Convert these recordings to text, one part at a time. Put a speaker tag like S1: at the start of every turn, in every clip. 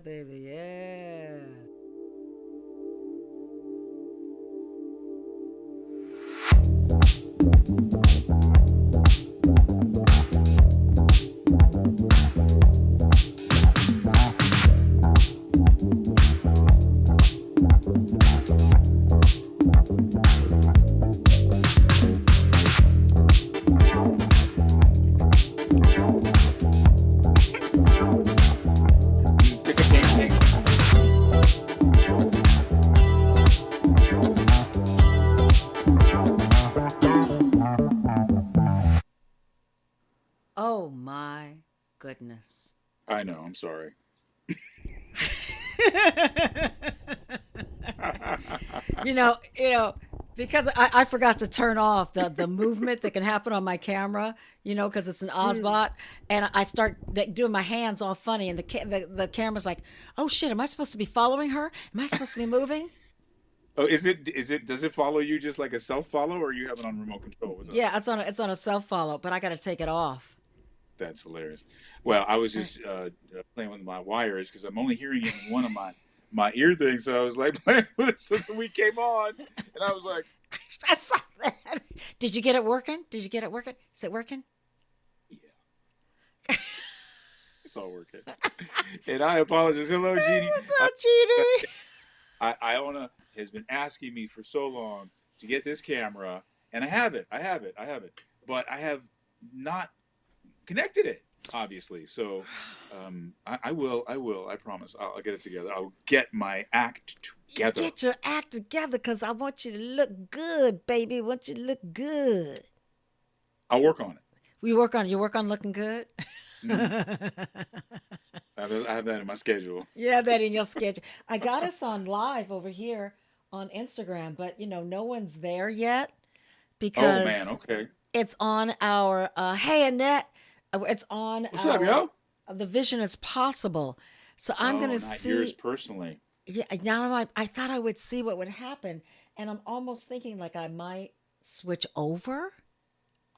S1: baby. Yeah. Oh my goodness.
S2: I know. I'm sorry.
S1: you know, because I forgot to turn off the movement that can happen on my camera, because it's an Osbot, and I start doing my hands all funny, and the camera's like, oh shit, am I supposed to be following her? Am I supposed to be moving?
S2: Oh, is it does it follow you just like a self follow, or you have it on remote control? What's up?
S1: Yeah, it's on a self follow, but I got to take it off.
S2: That's hilarious. Well, I was
S1: Right.
S2: just playing with my wires because I'm only hearing it in one of my ear things. So I was like playing with it. So the week came on, and I was like,
S1: I saw that. Did you get it working? Did you get it working? Is it working?
S2: yeah, it's all working. And I apologize. Hello, Jeannie.
S1: What's up, Judy?
S2: Iona has been asking me for so long to get this camera, and I have it. I have it. I have it. But I have not connected it, obviously. So I will. I will. I promise. I'll get it together. I'll get my act together.
S1: Get your act together, because I want you to look good, baby. I want you to look good.
S2: I'll work on it.
S1: You work on looking good?
S2: Hmm. I have that in my schedule.
S1: Yeah, that in your schedule. I got us on live over here on Instagram, but no one's there yet
S2: Oh man.
S1: because
S2: Okay.
S1: it's on our hey Annette, it's on
S2: What's up,
S1: our
S2: yo?
S1: the vision is possible. So I'm
S2: Oh,
S1: gonna
S2: not yours
S1: see.
S2: personally.
S1: Yeah, now I thought I would see what would happen, and I'm almost thinking like I might switch over.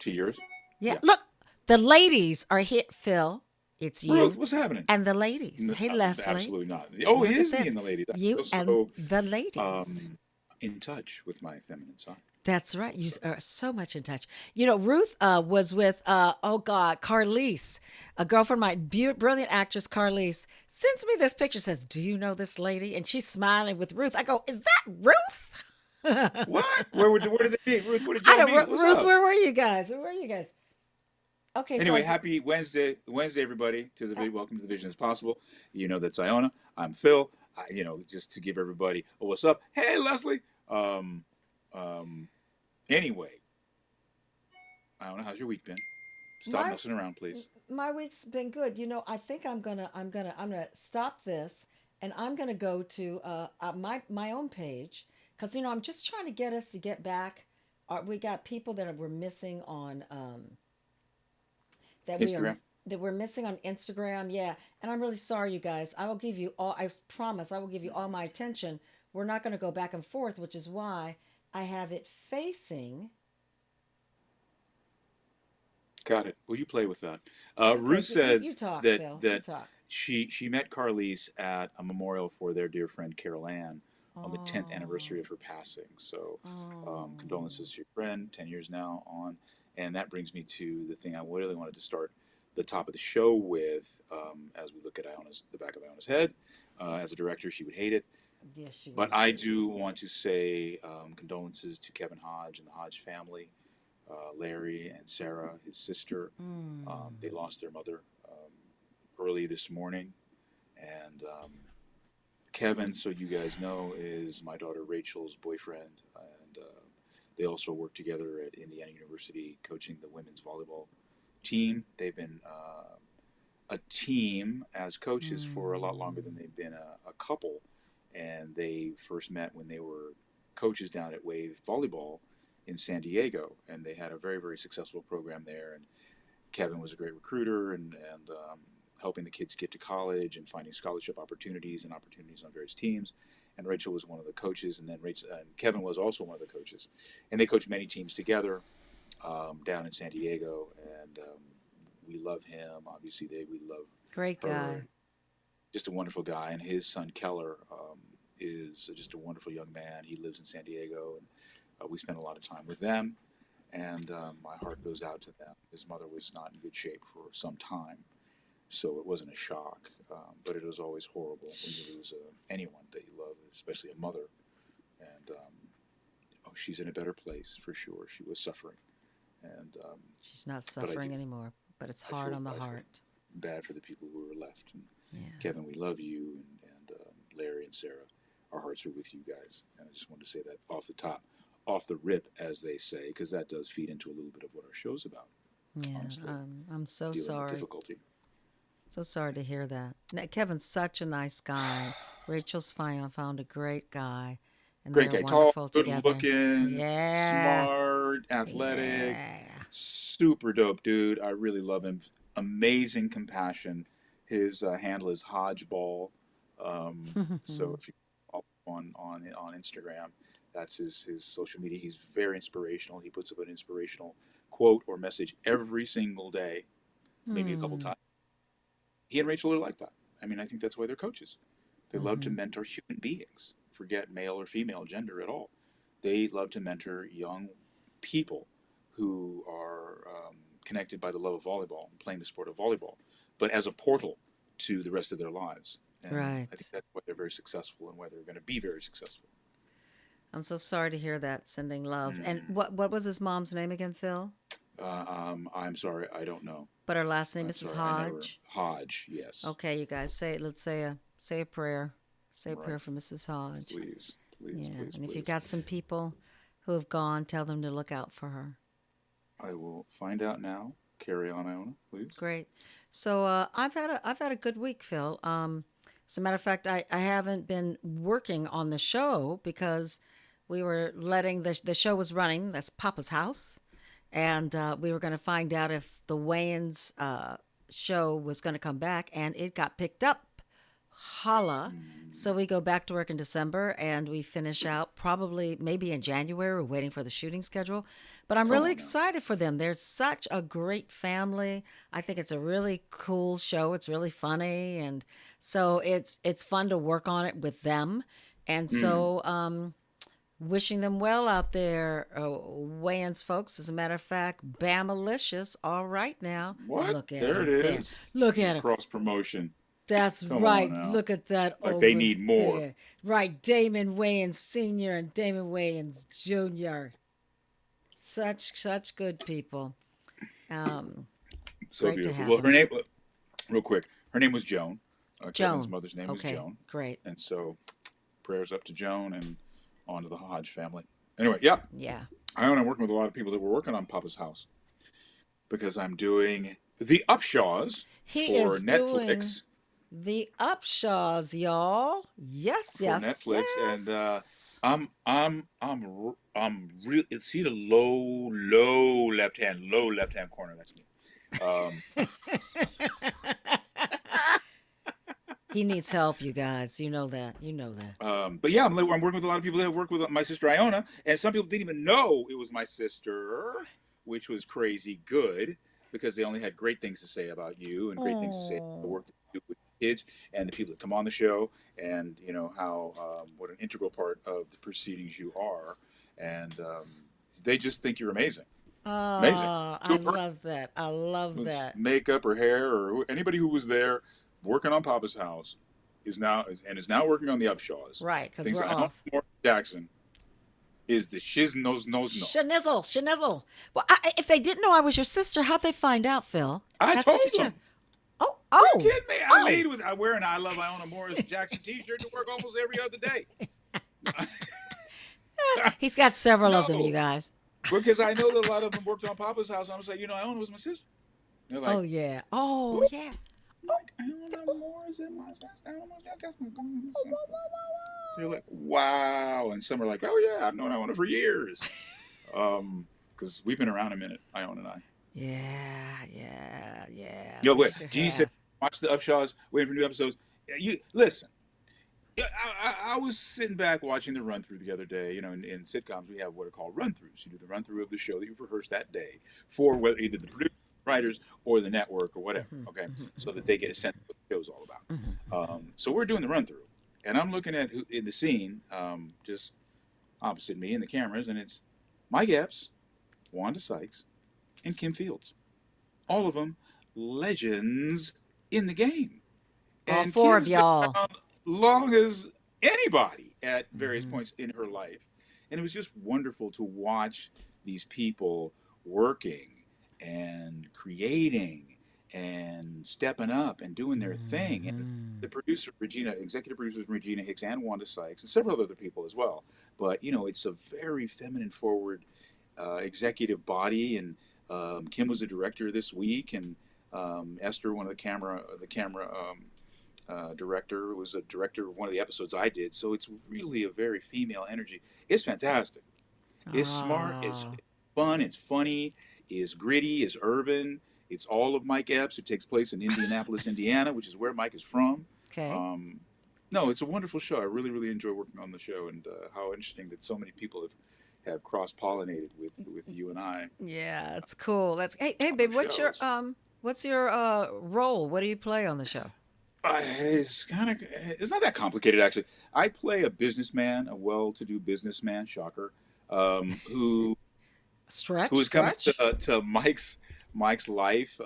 S2: To yours?
S1: Yeah,
S2: Yeah.
S1: look, the ladies are here. Phil, it's
S2: Ruth,
S1: you
S2: what's happening?
S1: and the ladies. Hey, Leslie,
S2: Absolutely not. Oh, it
S1: look at
S2: is me
S1: this.
S2: and the lady. I
S1: You
S2: feel
S1: and
S2: so
S1: the ladies.
S2: um, in touch with my feminine side.
S1: That's right. You
S2: So,
S1: are so much in touch. Ruth was with, oh God, Carlise, a girlfriend of mine, brilliant actress Carlise, sends me this picture, says, do you know this lady? And she's smiling with Ruth. I go, is that Ruth?
S2: what? Where did they meet? Ruth, where did
S1: I
S2: y'all
S1: know,
S2: meet? What's
S1: Ruth,
S2: up?
S1: where were you guys? Where were you guys? Okay, so
S2: Anyway, happy Wednesday, everybody.
S1: uh,
S2: Welcome to the Vision is Possible. You know that's Iona. I'm Phil. Just to give everybody a what's up. Hey, Leslie. Um, um. Anyway, Iona, how's your week been? Stop
S1: my
S2: messing around, please.
S1: my week's been good. I think I'm gonna stop this, and I'm gonna go to my own page, because I'm just trying to get us to get back. We got people that we're missing on that we are
S2: Instagram.
S1: that we're missing on Instagram. Yeah, and I'm really sorry, you guys. I will give you all. I promise I will give you all my attention. We're not going to go back and forth, which is why I have it facing.
S2: Got it. Well, you play with that.
S1: Okay,
S2: Ruth said
S1: you talk,
S2: that
S1: Phil. You
S2: that
S1: talk.
S2: she met Carlise at a memorial for their dear friend Carol Ann on the 10th
S1: Oh,
S2: anniversary of her passing. So,
S1: oh.
S2: condolences to your friend. 10 years now on, and that brings me to the thing I really wanted to start the top of the show with. As we look at the back of Iona's head, as a director, she would hate it.
S1: Yes, you
S2: But
S1: would.
S2: I do want to say condolences to Kevin Hodge and the Hodge family, Larry and Sarah, his sister. They
S1: Mm.
S2: lost their mother early this morning. And Kevin, so you guys know, is my daughter Rachel's boyfriend. And they also work together at Indiana University coaching the women's volleyball team. They've been a team as coaches for a lot longer than
S1: Mm.
S2: they've been a couple. And they first met when they were coaches down at Wave Volleyball in San Diego, and they had a very, very successful program there. And Kevin was a great recruiter and helping the kids get to college and finding scholarship opportunities and opportunities on various teams. And Rachel was one of the coaches, and then Rachel and Kevin was also one of the coaches, and they coached many teams together down in San Diego. And we love him. Obviously, we love
S1: Great
S2: her.
S1: guy.
S2: just a wonderful guy, and his son Keller is just a wonderful young man. He lives in San Diego, and we spend a lot of time with them. And my heart goes out to them. His mother was not in good shape for some time, so it wasn't a shock, but it was always horrible when you lose anyone that you love, especially a mother. And oh, she's in a better place for sure. She was suffering, and
S1: She's not
S2: but
S1: suffering anymore, but it's hard on the
S2: I feel
S1: heart.
S2: bad for the people who were left. And
S1: Yeah.
S2: Kevin, we love you, and Larry and Sarah, our hearts are with you guys. And I just wanted to say that off the top, off the rip, as they say, because that does feed into a little bit of what our show's about.
S1: Yeah.
S2: Honestly,
S1: I'm so
S2: dealing with
S1: sorry.
S2: difficulty.
S1: So sorry to hear that. Kevin's such a nice guy. Rachel's found a great guy, and they
S2: Great
S1: are
S2: guy, tall,
S1: wonderful
S2: good
S1: together.
S2: looking,
S1: Yeah.
S2: smart, athletic,
S1: Yeah.
S2: super dope dude. I really love him. Amazing compassion. His handle is Hodgeball. So if you follow on Instagram, that's his social media. He's very inspirational. He puts up an inspirational quote or message every single day, maybe a couple
S1: Hmm.
S2: times. He and Rachel are like that. I mean, I think that's why they're coaches. They love to
S1: Hmm.
S2: mentor human beings. Forget male or female gender at all. They love to mentor young people who are connected by the love of volleyball and playing the sport of volleyball, but as a portal to the rest of their lives. And I think
S1: Right.
S2: that's why they're very successful and why they're going to be very successful.
S1: I'm so sorry to hear that. Sending love. And
S2: Mm.
S1: what was his mom's name again, Phil?
S2: I'm sorry, I don't know.
S1: But her last name,
S2: I'm
S1: Mrs.
S2: sorry, I never.
S1: Hodge.
S2: Hodge, yes.
S1: Okay, you guys say let's say a prayer. Say a prayer
S2: Right.
S1: for Mrs. Hodge.
S2: Please, please,
S1: Yeah,
S2: please,
S1: and if you've
S2: please.
S1: got some people who have gone, tell them to look out for her.
S2: I will find out now. Carry on, Iona, please.
S1: Great. So I've had a good week, Phil. As a matter of fact, I haven't been working on the show because we were letting the show was running. That's Papa's house, and we were going to find out if the Wayans show was going to come back, and it got picked up. Holla. So
S2: Mm.
S1: we go back to work in December and we finish out probably maybe in January. We're waiting for the shooting schedule. But I'm
S2: Come
S1: really
S2: on now.
S1: excited for them. They're such a great family. I think it's a really cool show. It's really funny and so it's fun to work on it with them. And
S2: Mm.
S1: so wishing them well out there, Wayans folks. As a matter of fact, Bamalicious. All right now.
S2: What?
S1: Look at
S2: There it
S1: him there.
S2: is.
S1: Look at him.
S2: Cross promotion.
S1: That's
S2: Come on
S1: right.
S2: now.
S1: Look at that
S2: Like they
S1: over
S2: need more.
S1: there. Right, Damon Wayans Sr. and Damon Wayans Jr. Such good people. Um,
S2: So
S1: Great to
S2: beautiful.
S1: have
S2: Well, her
S1: them.
S2: name, real quick, her name was Joan. Kevin's
S1: Joan.
S2: mother's name was
S1: Okay,
S2: Joan.
S1: great.
S2: And so prayers up to Joan and on to the Hodge family. Anyway, yeah,
S1: Yeah.
S2: I'm working with a lot of people that were working on Papa's house because I'm doing The Upshaws
S1: He
S2: for
S1: is doing
S2: Netflix.
S1: the Upshaws, y'all. Yes,
S2: For
S1: yes,
S2: Netflix, and
S1: yes.
S2: I'm real. See the low left hand corner. That's me. Um,
S1: He needs help, you guys. You know that. You know that.
S2: but yeah, I'm working with a lot of people that have worked with my sister Iona, and some people didn't even know it was my sister, which was crazy good because they only had great things to say about you and great things to say about the
S1: Oh.
S2: work that you do with kids and the people that come on the show, and you know how what an integral part of the proceedings you are, and they just think you're amazing, amazing
S1: Oh,
S2: to
S1: I
S2: a person
S1: love that. I love
S2: with
S1: that.
S2: makeup or hair or anybody who was there working on Papa's house is now working on the Upshaws.
S1: Right, because
S2: Things
S1: we're
S2: I don't
S1: off.
S2: Morris Jackson is the shiz nose no.
S1: Schnizzle, schnizzle. Well, if they didn't know I was your sister, how'd they find out, Phil?
S2: I
S1: That's
S2: told
S1: such a
S2: them.
S1: Oh,
S2: Are you
S1: oh,
S2: kidding me?
S1: oh.
S2: I wear an I love Iona Morris Jackson T-shirt to work almost every other day.
S1: He's got several of them, you
S2: No,
S1: guys.
S2: because I know that a lot of them worked on Papa's house. And I was like, Iona was my sister. They're
S1: Oh
S2: like,
S1: yeah. Oh
S2: who?
S1: yeah.
S2: I'm like, Iona Morris and my sister. Iona Morris, that's my sister. They're like, wow. And some are like, oh yeah, I've known Iona for years. Because we've been around a minute, Iona and I.
S1: Yeah, yeah, yeah.
S2: Yo,
S1: We
S2: wait.
S1: sure
S2: G said,
S1: have.
S2: watch the Upshaws, waiting for new episodes. You listen. Yeah, I was sitting back watching the run through the other day. You know, in sitcoms we have what are called run throughs. You do the run through of the show that you've rehearsed that day for whether either the producer writers or the network or whatever.
S1: Mhm,
S2: Okay,
S1: mhm,
S2: so that they get a sense of what the show's all
S1: mhm,
S2: about. So we're doing the run through, and I'm looking at who in the scene, just opposite me in the cameras, and it's Mike Epps, Wanda Sykes, and Kim Fields. All of them legends in the game.
S1: all
S2: And
S1: four of
S2: Kim's been
S1: y'all.
S2: around long as anybody at various
S1: Mhm.
S2: points in her life. And it was just wonderful to watch these people working and creating and stepping up and doing their thing. And
S1: Mhm.
S2: the producer, Regina, executive producers Regina Hicks and Wanda Sykes, and several other people as well. But, it's a very feminine forward executive body. And Kim was the director this week. And Esther, one of the camera director, was a director of one of the episodes I did. So it's really a very female energy. It's fantastic. It's smart. It's
S1: Ah,
S2: fun. It's funny. It's gritty. It's urban. It's all of Mike Epps. It takes place in Indianapolis, Indiana, which is where Mike is from.
S1: okay.
S2: Um, no, it's a wonderful show. I really, really enjoy working on the show, and how interesting that so many people have cross pollinated with you and I
S1: Yeah, it's cool. That's hey
S2: on
S1: babe,
S2: those shows.
S1: what's your role? What do you play on the show?
S2: It's not that complicated actually. I play a businessman, a well-to-do businessman, shocker, who
S1: Stretch,
S2: is coming
S1: stretch.
S2: to Mike's life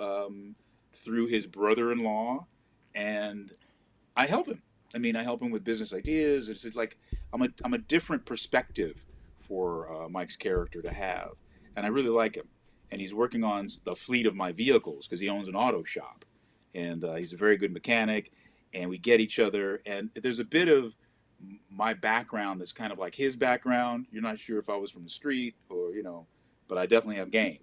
S2: through his brother-in-law, and I help him. I mean, I help him with business ideas. It's like I'm a different perspective for Mike's character to have, and I really like him. And he's working on the fleet of my vehicles because he owns an auto shop, and he's a very good mechanic. And we get each other, and there's a bit of my background that's kind of like his background. You're not sure if I was from the street or but I definitely have game,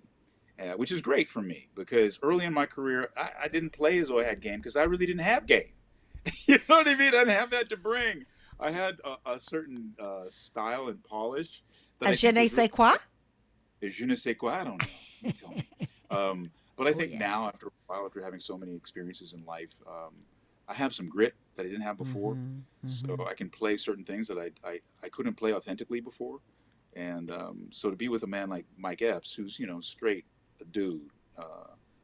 S2: which is great for me because early in my career I didn't play as though I had game because I really didn't have game. You know what I mean? I didn't have that to bring. I had a certain style and polish that I
S1: Je
S2: think
S1: ne
S2: was really
S1: sais quoi?
S2: je ne sais quoi. I don't know. You tell me. But I
S1: Oh
S2: think
S1: yeah.
S2: now, after a while, after having so many experiences in life, I have some grit that I didn't have before.
S1: Mm-hmm.
S2: So
S1: Mm-hmm.
S2: I can play certain things that I couldn't play authentically before. And so to be with a man like Mike Epps, who's, straight a dude,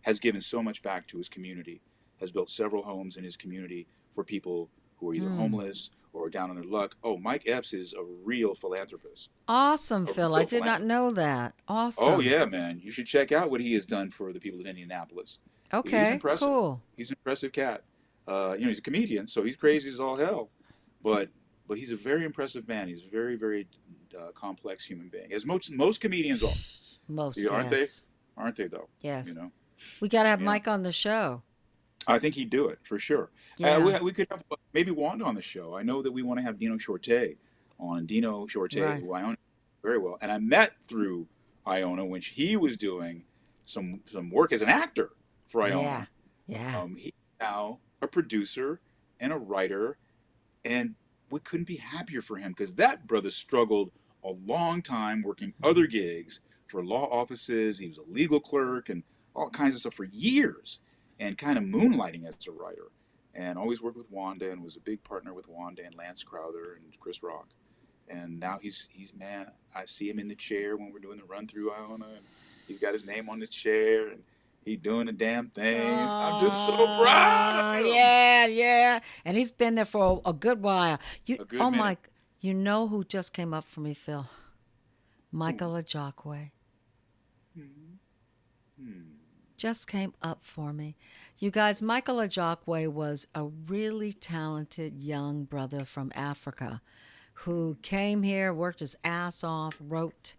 S2: has given so much back to his community, has built several homes in his community for people who are either
S1: Mm.
S2: homeless or down on their luck. Oh, Mike Epps is a real philanthropist.
S1: Awesome,
S2: A
S1: Phil. I
S2: real
S1: did not
S2: philanthropist.
S1: know that.
S2: Oh
S1: Awesome.
S2: yeah, man. You should check out what he has done for the people in Indianapolis. He's
S1: Okay,
S2: impressive.
S1: cool.
S2: He's an impressive cat. He's a comedian, so he's crazy as all hell. But he's a very impressive man. He's a very, very complex human being, as most comedians are.
S1: Most,
S2: Yeah, aren't they?
S1: yes.
S2: Aren't they though? You
S1: Yes.
S2: know.
S1: We got to have
S2: Yeah.
S1: Mike on the show.
S2: I think he'd do it for sure.
S1: Yeah.
S2: We could have maybe Wanda on the show. I know that we want to have Dino Shorte on. Dino Shorte,
S1: Right.
S2: who I own very well, and I met through Iona when he was doing some work as an actor for
S1: Yeah.
S2: Iona.
S1: Yeah.
S2: He's now a producer and a writer, and we couldn't be happier for him because that brother struggled a long time working other gigs for law offices. He was a legal clerk and all kinds of stuff for years, and kind of moonlighting as a writer. And always worked with Wanda and was a big partner with Wanda and Lance Crowther and Chris Rock. And now he's man. I see him in the chair when we're doing the run through Iona, and he's got his name on the chair, and he's doing a damn thing. I'm just so proud
S1: Oh,
S2: of him.
S1: yeah, yeah. And he's been there for a good while.
S2: A good
S1: Oh
S2: minute.
S1: my, you know who just came up for me, Phil?
S2: Ooh.
S1: Michael Ajakwe.
S2: Hmm. Hmm.
S1: Just came up for me. You guys, Michael Ajakwe was a really talented young brother from Africa who came here, worked his ass off, wrote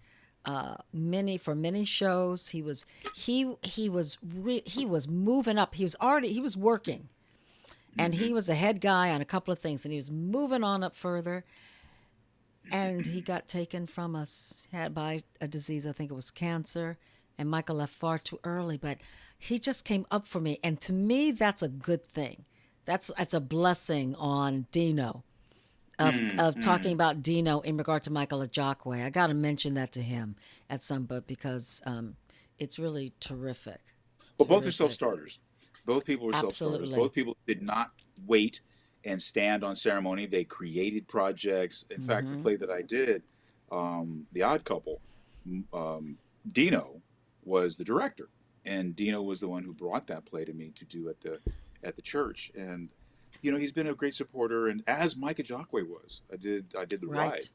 S1: many shows. He was moving up. He was working, and
S2: Mm-hmm.
S1: he was a head guy on a couple of things, and he was moving on up further. And he got taken from us, had by a disease. I think it was cancer. And Michael left far too early, but he just came up for me, and to me, that's a good thing. That's a blessing on Dino of talking
S2: Mm-hmm.
S1: about Dino in regard to Michael Ajakwe. I got to mention that to him at some point because it's really terrific.
S2: Well, both are self
S1: Terrific.
S2: starters. Both people were self starters.
S1: Absolutely.
S2: Both people did not wait and stand on ceremony. They created projects. In fact, the
S1: Mm-hmm.
S2: play that I did, The Odd Couple, Dino was the director. and Dino was the one who brought that play to me to do at the church. And he's been a great supporter, and as Micah Jockway was, I did the ride
S1: Right.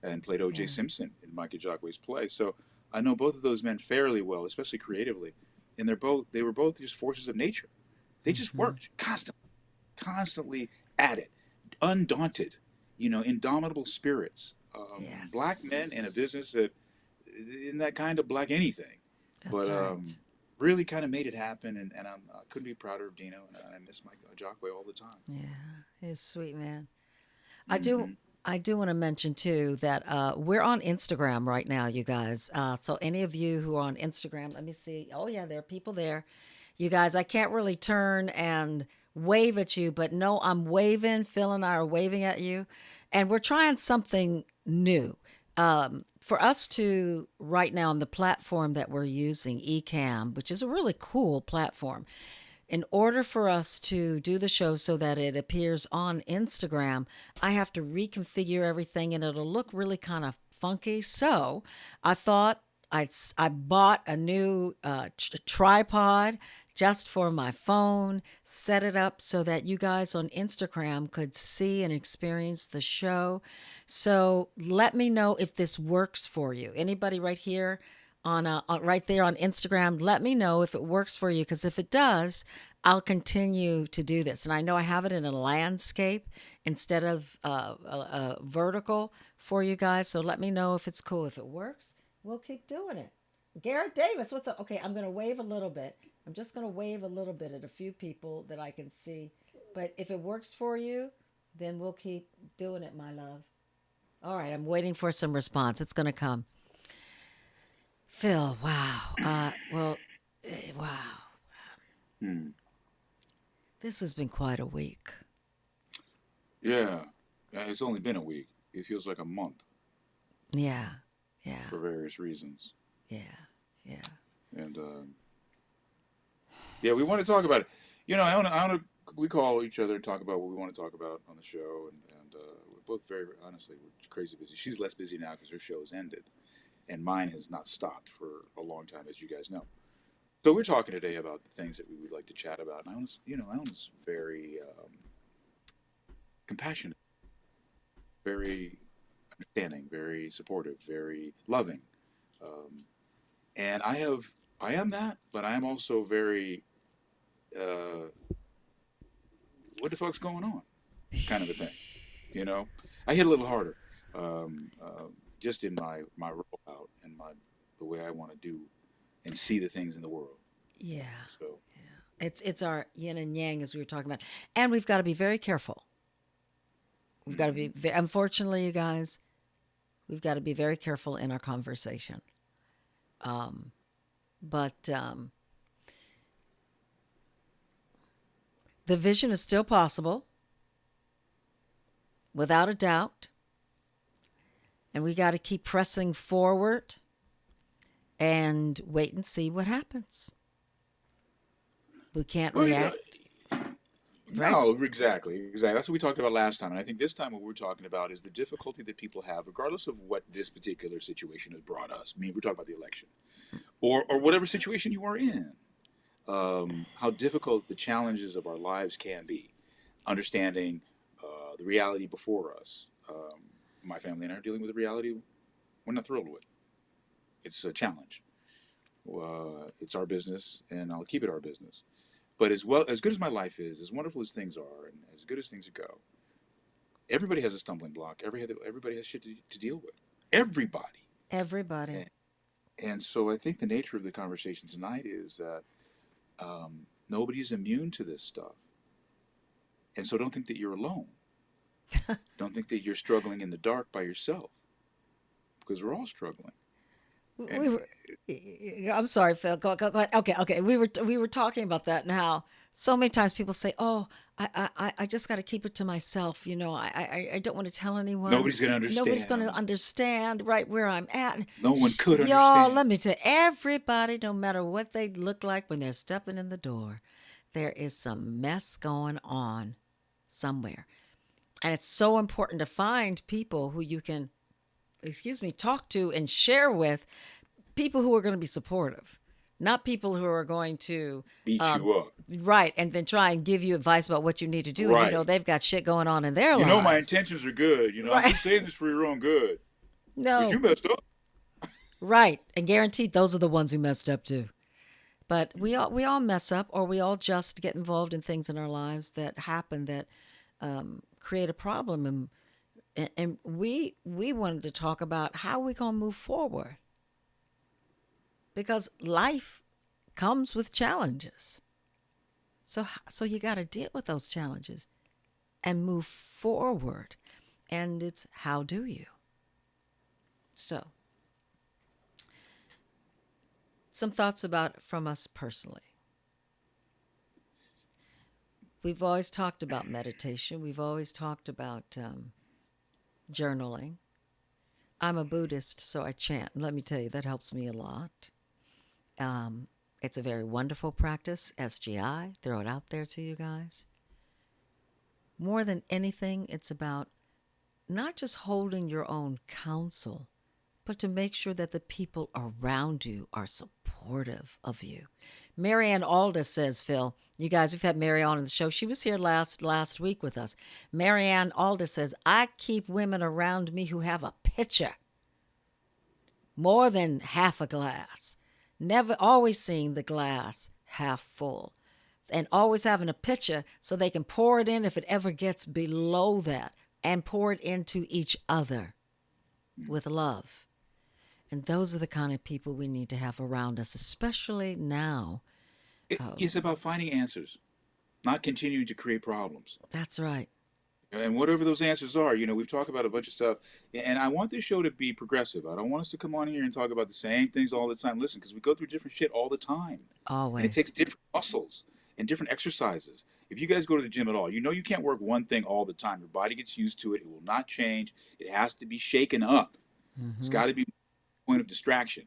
S2: and played O.J.
S1: Yeah.
S2: Simpson in Micah Jockway's play. So I know both of those men fairly well, especially creatively, and they were both just forces of nature. They just
S1: Hmm.
S2: worked constantly at it, undaunted, indomitable spirits. Black men in a
S1: Yes.
S2: business that isn't that kind of black anything,
S1: That's
S2: but
S1: right.
S2: really kind of made it happen. And I couldn't be prouder of Dino, and I miss Mike Jockway all the time.
S1: Yeah. He's a sweet man. I do.
S2: Hmm.
S1: I do want to mention too that we're on Instagram right now, you guys. So any of you who are on Instagram, let me see. Oh yeah, there are people there. You guys, I can't really turn and wave at you, but no, I'm waving. Phil and I are waving at you, and we're trying something new. For us to right now on the platform that we're using, Ecamm, which is a really cool platform, in order for us to do the show so that it appears on Instagram, I have to reconfigure everything and it'll look really kind of funky. So I thought I bought a new tripod just for my phone, set it up so that you guys on Instagram could see and experience the show. So let me know if this works for you. Anybody right here right there on Instagram. Let me know if it works for you, because if it does, I'll continue to do this. And I know I have it in a landscape instead of vertical for you guys. So let me know if it's cool. If it works, we'll keep doing it. Garrett Davis, what's up? Okay, I'm going to wave a little bit. I'm just going to wave a little bit at a few people that I can see. But if it works for you, then we'll keep doing it, my love. All right, I'm waiting for some response. It's going to come. Phil, wow. Wow.
S2: Hmm.
S1: This has been quite a week.
S2: Yeah, it's only been a week. It feels like a month
S1: Yeah, yeah,
S2: for various reasons.
S1: yeah, yeah.
S2: And yeah, we want to talk about it. We call each other and talk about what we want to talk about on the show, and we're both very, honestly, we're crazy busy. She's less busy now because her show has ended, and mine has not stopped for a long time, as you guys know. So we're talking today about the things that we would like to chat about. And I was very compassionate, very understanding, very supportive, very loving, um, and I am that, but I am also very uh, what the fuck's going on, kind of a thing. You know, I hit a little harder, um, uh, just in my rollout and my the way I want to do and see the things in the world.
S1: Yeah.
S2: So
S1: It's our yin and yang, as we were talking about. And we've got to be very careful. We've got to
S2: hmm
S1: be, unfortunately, you guys, we've got to be very careful in our conversation. Um, but the vision is still possible, without a doubt. And we got to keep pressing forward and wait and see what happens. We can't
S2: well,
S1: react, right?
S2: no, exactly. That's what we talked about last time, and I think this time what we're talking about is the difficulty that people have, regardless of what this particular situation has brought us. I mean, we're talking about the election, or whatever situation you are in. How difficult the challenges of our lives can be, understanding the reality before us. My family and I are dealing with a reality we're not thrilled with. It's a challenge. It's our business, and I'll keep it our business. But as good as my life is, as wonderful as things are, and as good as things go, everybody has a stumbling block. Everybody has shit to deal with. Everybody.
S1: Everybody.
S2: And, and so I think the nature of the conversation tonight is that nobody's immune to this stuff. And so don't think that you're alone. Don't think that you're struggling in the dark by yourself, because we're all struggling.
S1: We
S2: And
S1: were. I'm sorry, Phil. Go ahead. Okay, okay. We were talking about that and how so many times people say, "Oh, I just got to keep it to myself." I don't want to tell anyone.
S2: nobody's going to
S1: Nobody's going to
S2: understand.
S1: understand right where I'm at.
S2: No one could
S1: Y'all, let
S2: understand.
S1: me tell you, everybody, no matter what they look like when they're stepping in the door, there is some mess going on somewhere, and it's so important to find people who you can, excuse me, talk to and share with, people who are going to be supportive. not people who are going to,
S2: Beat
S1: um,
S2: you up.
S1: right, and then try and give you advice about what you need to do. And
S2: Right.
S1: they've got shit going on in their
S2: You know my
S1: lives.
S2: intentions are good. I'm
S1: Right.
S2: just saying this for your own good. But you
S1: No.
S2: messed up.
S1: Right. And guaranteed those are the ones who messed up too. But we all mess up, or we all just get involved in things in our lives that happen that create a problem, and we wanted to talk about how we gonna move forward, because life comes with challenges. So you got to deal with those challenges and move forward. And it's how do you? So some thoughts about from us personally. We've always talked about meditation. We've always talked about journaling. I'm a Buddhist, so I chant. Let me tell you, that helps me a lot. Um, it's a very wonderful practice, SGI. Throw it out there to you guys. More than anything, it's about not just holding your own counsel, but to make sure that the people around you are supportive of you. Marianne Alda says, Phil, you guys, we've had Marianne on the show. She was here last week with us. Marianne Alda says, I keep women around me who have a pitcher, more than half a glass. Never, always seeing the glass half full. And always having a pitcher so they can pour it in if it ever gets below that, and pour it into each other with love. And those are the kind of people we need to have around us, especially now.
S2: It's about finding answers, not continuing to create problems.
S1: That's right.
S2: And whatever those answers are, we've talked about a bunch of stuff. And I want this show to be progressive. I don't want us to come on here and talk about the same things all the time. Listen, because we go through different shit all the time. And it takes
S1: Always.
S2: different muscles and different exercises. If you guys go to the gym at all, you can't work one thing all the time. Your body gets used to it. It will not change. It has to be shaken up. It's got to be a point of distraction.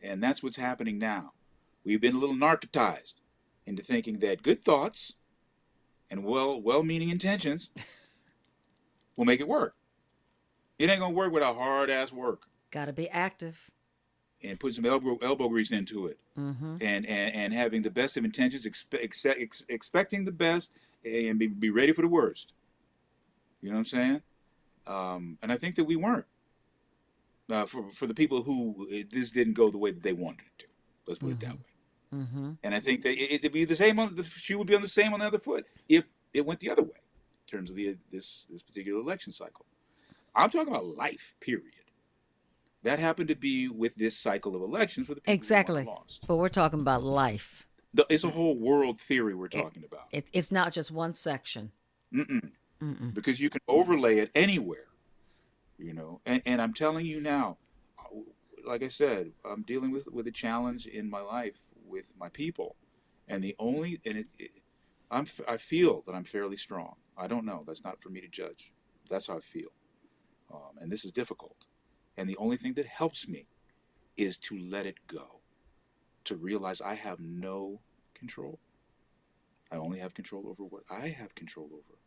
S2: And that's what's happening now. We've been a little narcotized into thinking that good thoughts and well-meaning intentions will make it work. It ain't gonna work without hard-ass work
S1: Got to be active.
S2: and put some elbow grease into it, and having the best of intentions, expecting the best, and be ready for the worst. You know what I'm saying? And I think that we weren't, for the people who this didn't go the way that they wanted it to. Let's put it that way. And I think that it'd be the same on the shoe would be on the same on the other foot if it went the other way in terms of this particular election cycle. I'm talking about life, period. That happened to be with this cycle of elections for the people
S1: Exactly.
S2: who lost.
S1: But we're talking about life.
S2: It's a whole world theory we're talking about.
S1: It's not just one section.
S2: Because you can overlay it anywhere, And I'm telling you now, like I said, I'm dealing with a challenge in my life with my people, and I feel that I'm fairly strong. I don't know. That's not for me to judge. That's how I feel, and this is difficult. And the only thing that helps me is to let it go, to realize I have no control. I only have control over what I have control over,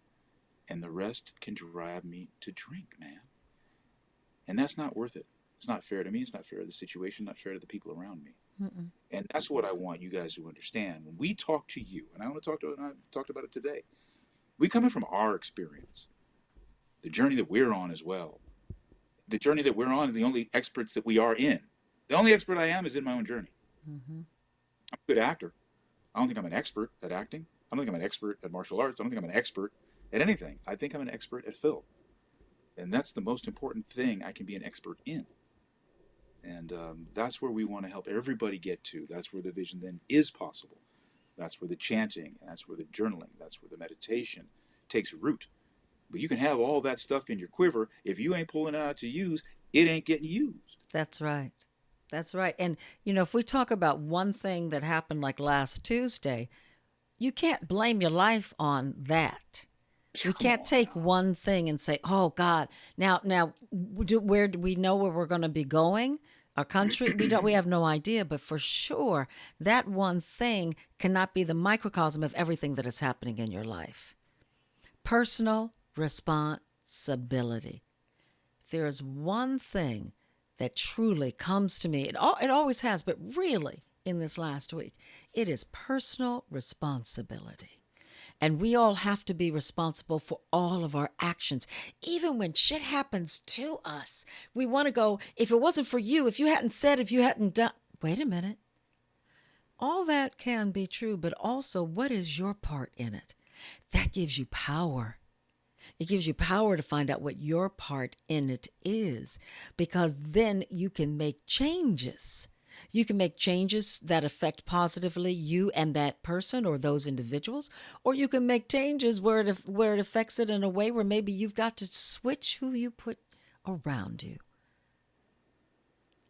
S2: and the rest can drive me to drink, man. And that's not worth it. It's not fair to me. It's not fair to the situation. Not fair to the people around me. And that's what I want you guys to understand. When we talk to you, and I talked about it today, we come in from our experience, the journey that we're on as well. The journey that we're on is the only experts that we are in. The only expert I am is in my own journey. I'm a good actor. I don't think I'm an expert at acting. I don't think I'm an expert at martial arts. I don't think I'm an expert at anything. I think I'm an expert at film. And that's the most important thing I can be an expert in. And that's where we want to help everybody get to. That's where the vision then is possible. That's where the chanting, that's where the journaling, that's where the meditation takes root. But you can have all that stuff in your quiver. If you ain't pulling it out to use, it ain't getting used.
S1: That's right. That's right. And, if we talk about one thing that happened like last Tuesday, you can't blame your life on that. We can't take one thing and say, "Oh God, now, where do we know where we're going to be going? Our country, we have no idea." But for sure, that one thing cannot be the microcosm of everything that is happening in your life. Personal responsibility. If there is one thing that truly comes to me, it always has, but really in this last week. It is personal responsibility. And we all have to be responsible for all of our actions. Even when shit happens to us, we want to go, if it wasn't for you, if you hadn't said, if you hadn't done, wait a minute. All that can be true, but also what is your part in it? That gives you power. It gives you power to find out what your part in it is, because then you can make changes. You can make changes that affect positively you and that person or those individuals, or you can make changes where it affects it in a way where maybe you've got to switch who you put around you.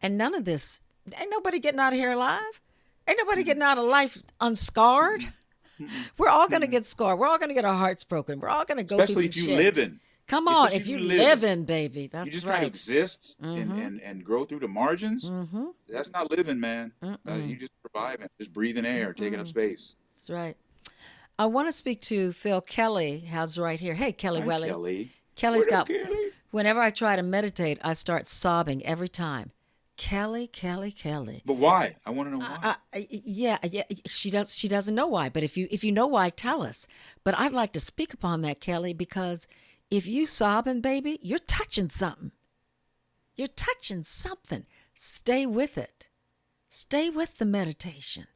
S1: And none of this, ain't nobody getting out of here alive. Ain't nobody getting out of life unscarred. We're all going to get scarred. We're all going to get our hearts broken. We're all going to go
S2: Especially
S1: through some
S2: if you
S1: shit.
S2: live in.
S1: Come on,
S2: Especially
S1: if you live in, baby. That's
S2: you just
S1: right.
S2: kind of exist and grow through the margins. That's not living, man. You just surviving, just breathing air, taking up space.
S1: That's right. I want to speak to Phil Kelly. How's right here? Hey, Kelly
S2: Hi,
S1: Welly.
S2: Kelly.
S1: Kelly's
S2: What up,
S1: got.
S2: Kelly?
S1: Whenever I try to meditate, I start sobbing every time. Kelly, Kelly, Kelly.
S2: But why? I want to know why.
S1: Yeah. She doesn't know why. But if you know why, tell us. But I'd like to speak upon that, Kelly, because if you sobbing, baby, you're touching something. You're touching something. Stay with it. Stay with the meditation.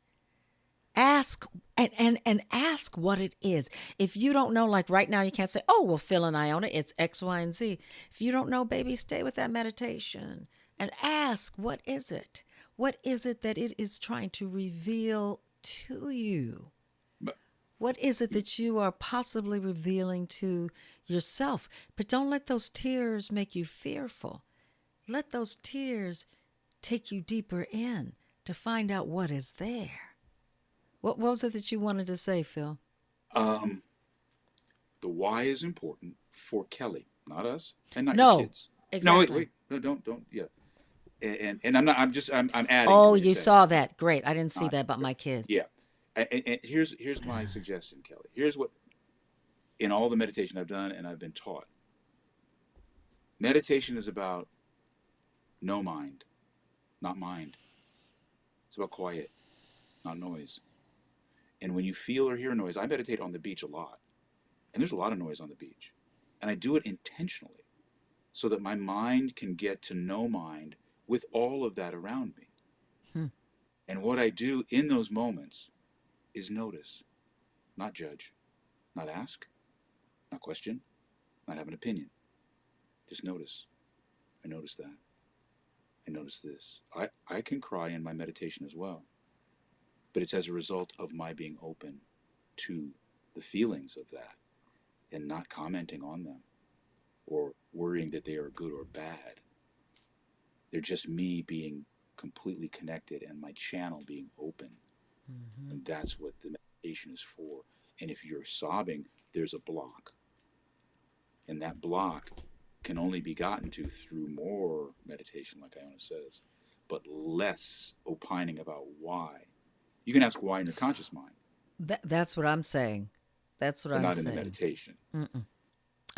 S1: Ask and ask what it is. If you don't know, like right now, you can't say, "Oh, well, Phil and Iona, it's X, Y, and Z." If you don't know, baby, stay with that meditation and ask, what is it? What is it that it is trying to reveal to you? What is it that you are possibly revealing to yourself? But don't let those tears make you fearful. Let those tears take you deeper in to find out what is there. What was it that you wanted to say, Phil?
S2: The why is important for Kelly, not us, and not
S1: No,
S2: your kids.
S1: exactly.
S2: No, wait, no, don't. Yeah, and I'm not. I'm adding.
S1: Oh,
S2: to what
S1: you
S2: said.
S1: saw that. Great. I didn't see
S2: Not-
S1: that about my kids.
S2: Yeah, and here's my suggestion, Kelly. Here's what, in all the meditation I've done and I've been taught, meditation is about no mind, not mind. It's about quiet, not noise. And when you feel or hear noise, I meditate on the beach a lot. And there's a lot of noise on the beach. And I do it intentionally so that my mind can get to no mind with all of that around me. And what I do in those moments is notice, not judge, not ask, not question, not have an opinion. Just notice. I notice that. I notice this. I can cry in my meditation as well. But it's as a result of my being open to the feelings of that and not commenting on them or worrying that they are good or bad. They're just me being completely connected and my channel being open. And that's what the meditation is for. And if you're sobbing, there's a block. And that block can only be gotten to through more meditation, like Iona says, but less opining about why. You can ask why in your conscious mind.
S1: That's what I'm saying. That's what
S2: but
S1: I'm
S2: not
S1: saying.
S2: in the meditation.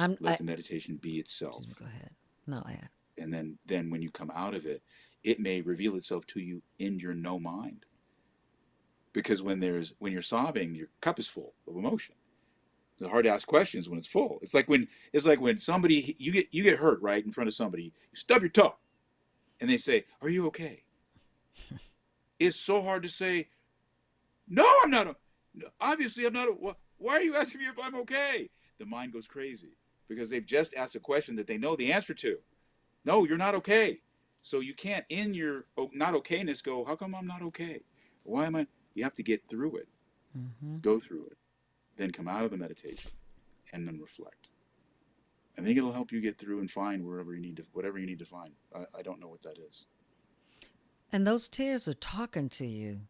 S1: I'm,
S2: Let the meditation be itself.
S1: Go ahead. No, I.
S2: And then when you come out of it, it may reveal itself to you in your no mind. Because when you're sobbing, your cup is full of emotion. It's hard to ask questions when it's full. It's like when somebody you get hurt right in front of somebody, you stub your toe, and they say, "Are you okay?" It's so hard to say, "No, I'm not. Obviously, I'm not. Why are you asking me if I'm okay?" The mind goes crazy because they've just asked a question that they know the answer to. No, you're not okay. So you can't, in your not okayness, go, "How come I'm not okay? Why am I?" You have to get through it, go through it, then come out of the meditation, and then reflect. I think it'll help you get through and find whatever you need to find. I don't know what that is.
S1: And those tears are talking to you,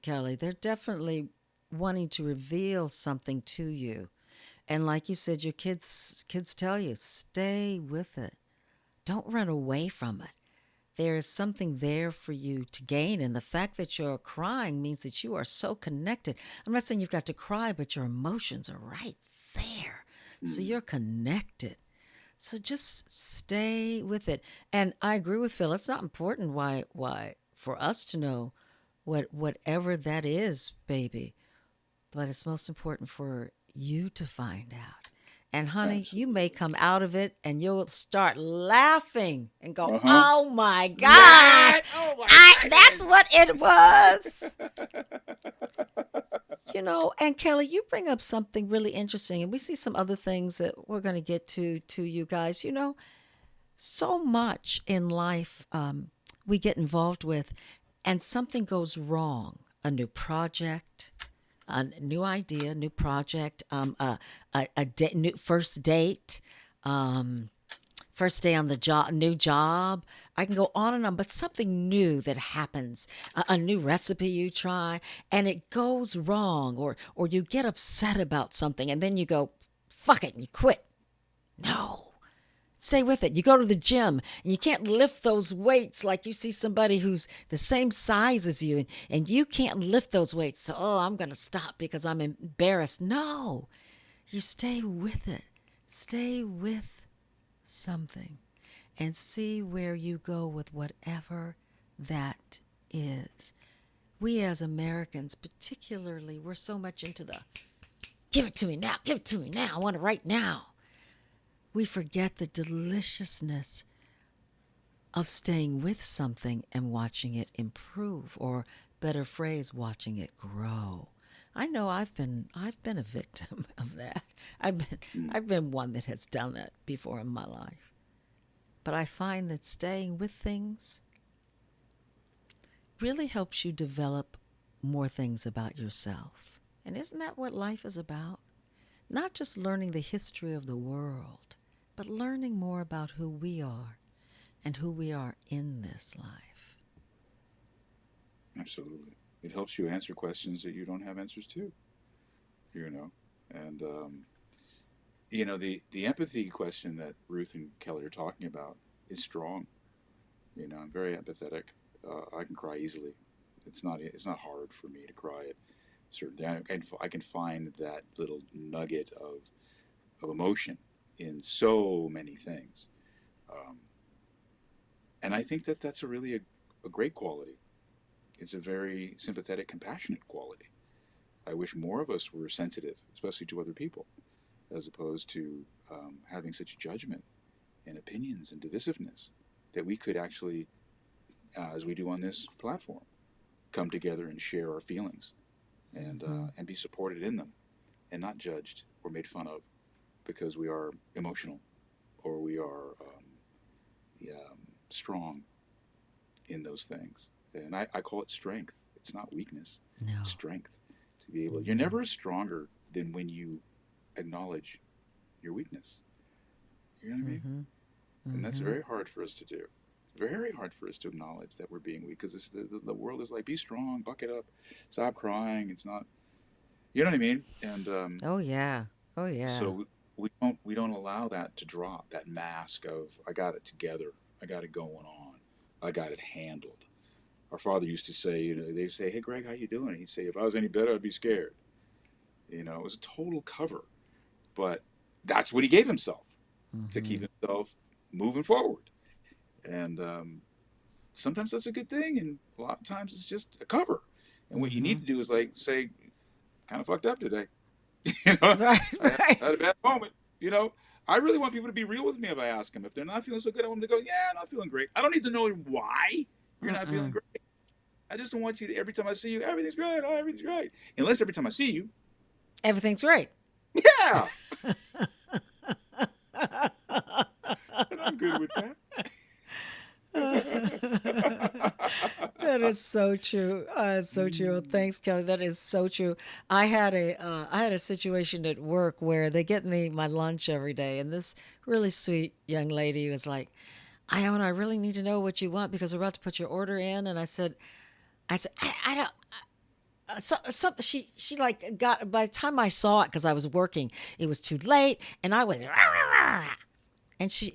S1: Kelly. They're definitely wanting to reveal something to you. And like you said, your kids tell you, stay with it. Don't run away from it. There is something there for you to gain. And the fact that you're crying means that you are so connected. I'm not saying you've got to cry, but your emotions are right there. So you're connected. So just stay with it. And I agree with Phil. It's not important why for us to know whatever that is, baby. But it's most important for you to find out. And honey, you may
S2: Absolutely.
S1: come out of it and you'll start laughing and go,
S2: Uh huh.
S1: "Oh my gosh,
S2: That. Oh my
S1: I that's
S2: goodness.
S1: what it was." And Kelly, you bring up something really interesting, and we see some other things that we're going to get to you guys. So much in life we get involved with, and something goes wrong. A new project, a new idea, new project, new first date, um, first day on the job, new job. I can go on and on, but something new that happens, a new recipe you try, and it goes wrong, or you get upset about something, and then you go, "Fuck it," and you quit. No. Stay with it. You go to the gym and you can't lift those weights like you see somebody who's the same size as you, and you can't lift those weights. So, oh, I'm going to stop because I'm embarrassed. No, you stay with it. Stay with something and see where you go with whatever that is. We as Americans, particularly, we're so much into the give it to me now, give it to me now, I want it right now. We forget the deliciousness of staying with something and watching it improve, or better phrase, watching it grow. I know I've been a victim of that. I've been
S2: Mm,
S1: I've been one that has done that before in my life. But I find that staying with things really helps you develop more things about yourself. And isn't that what life is about? Not just learning the history of the world, but learning more about who we are and who we are in this life.
S2: absolutely. It helps you answer questions that you don't have answers to. You know, and the empathy question that Ruth and Kelly are talking about is strong. I'm very empathetic. I can cry easily. It's not hard for me to cry at certain things. I can find that little nugget of emotion in so many things, um, and I think that that's a great quality. It's a very sympathetic, compassionate quality. I wish more of us were sensitive, especially to other people, as opposed to having such judgment and opinions and divisiveness, that we could actually, as we do on this platform, come together and share our feelings
S1: Mm-hmm.
S2: and be supported in them, and not judged or made fun of because we are emotional, or we are strong in those things. And I call it strength. It's not weakness. It's
S1: No.
S2: strength to be able. You're
S1: Mm-hmm.
S2: never stronger than when you acknowledge your weakness. You know what I mean?
S1: Mm-hmm.
S2: And that's
S1: Mm-hmm.
S2: very hard for us to do. Very hard for us to acknowledge that we're being weak, because the world is like, be strong, buck it up, stop crying. It's not, you know what I mean? And
S1: Oh yeah. Oh yeah.
S2: so we don't allow that to drop, that mask of I got it together, I got it going on, I got it handled. Our father used to say, they say, "Hey Greg, how you doing?" He'd say, "If I was any better, I'd be scared." It was a total cover, but that's what he gave himself to keep
S1: Mm-hmm.
S2: himself moving forward. And sometimes that's a good thing, and a lot of times it's just a cover. And what you
S1: Mm-hmm.
S2: need to do is like say, "Kind of fucked up today." you know,
S1: Right.
S2: I had a bad moment. You know, I really want people to be real with me if I ask them. If they're not feeling so good, I want them to go, "Yeah, I'm not feeling great." I don't need to know why you're not feeling
S1: Mm-mm.
S2: great. I just don't want you to, every time I see you, everything's great, oh, everything's great. Unless every time I see you,
S1: Everything's great.
S2: yeah, and I'm good with that.
S1: That is so true. So true.
S2: Mm,
S1: Thanks, Kelly. That is so true. I had a situation at work where they get me my lunch every day, and this really sweet young lady was like, "Iona, I really need to know what you want because we're about to put your order in." And I said, I don't. She like got by the time I saw it because I was working, it was too late, and I was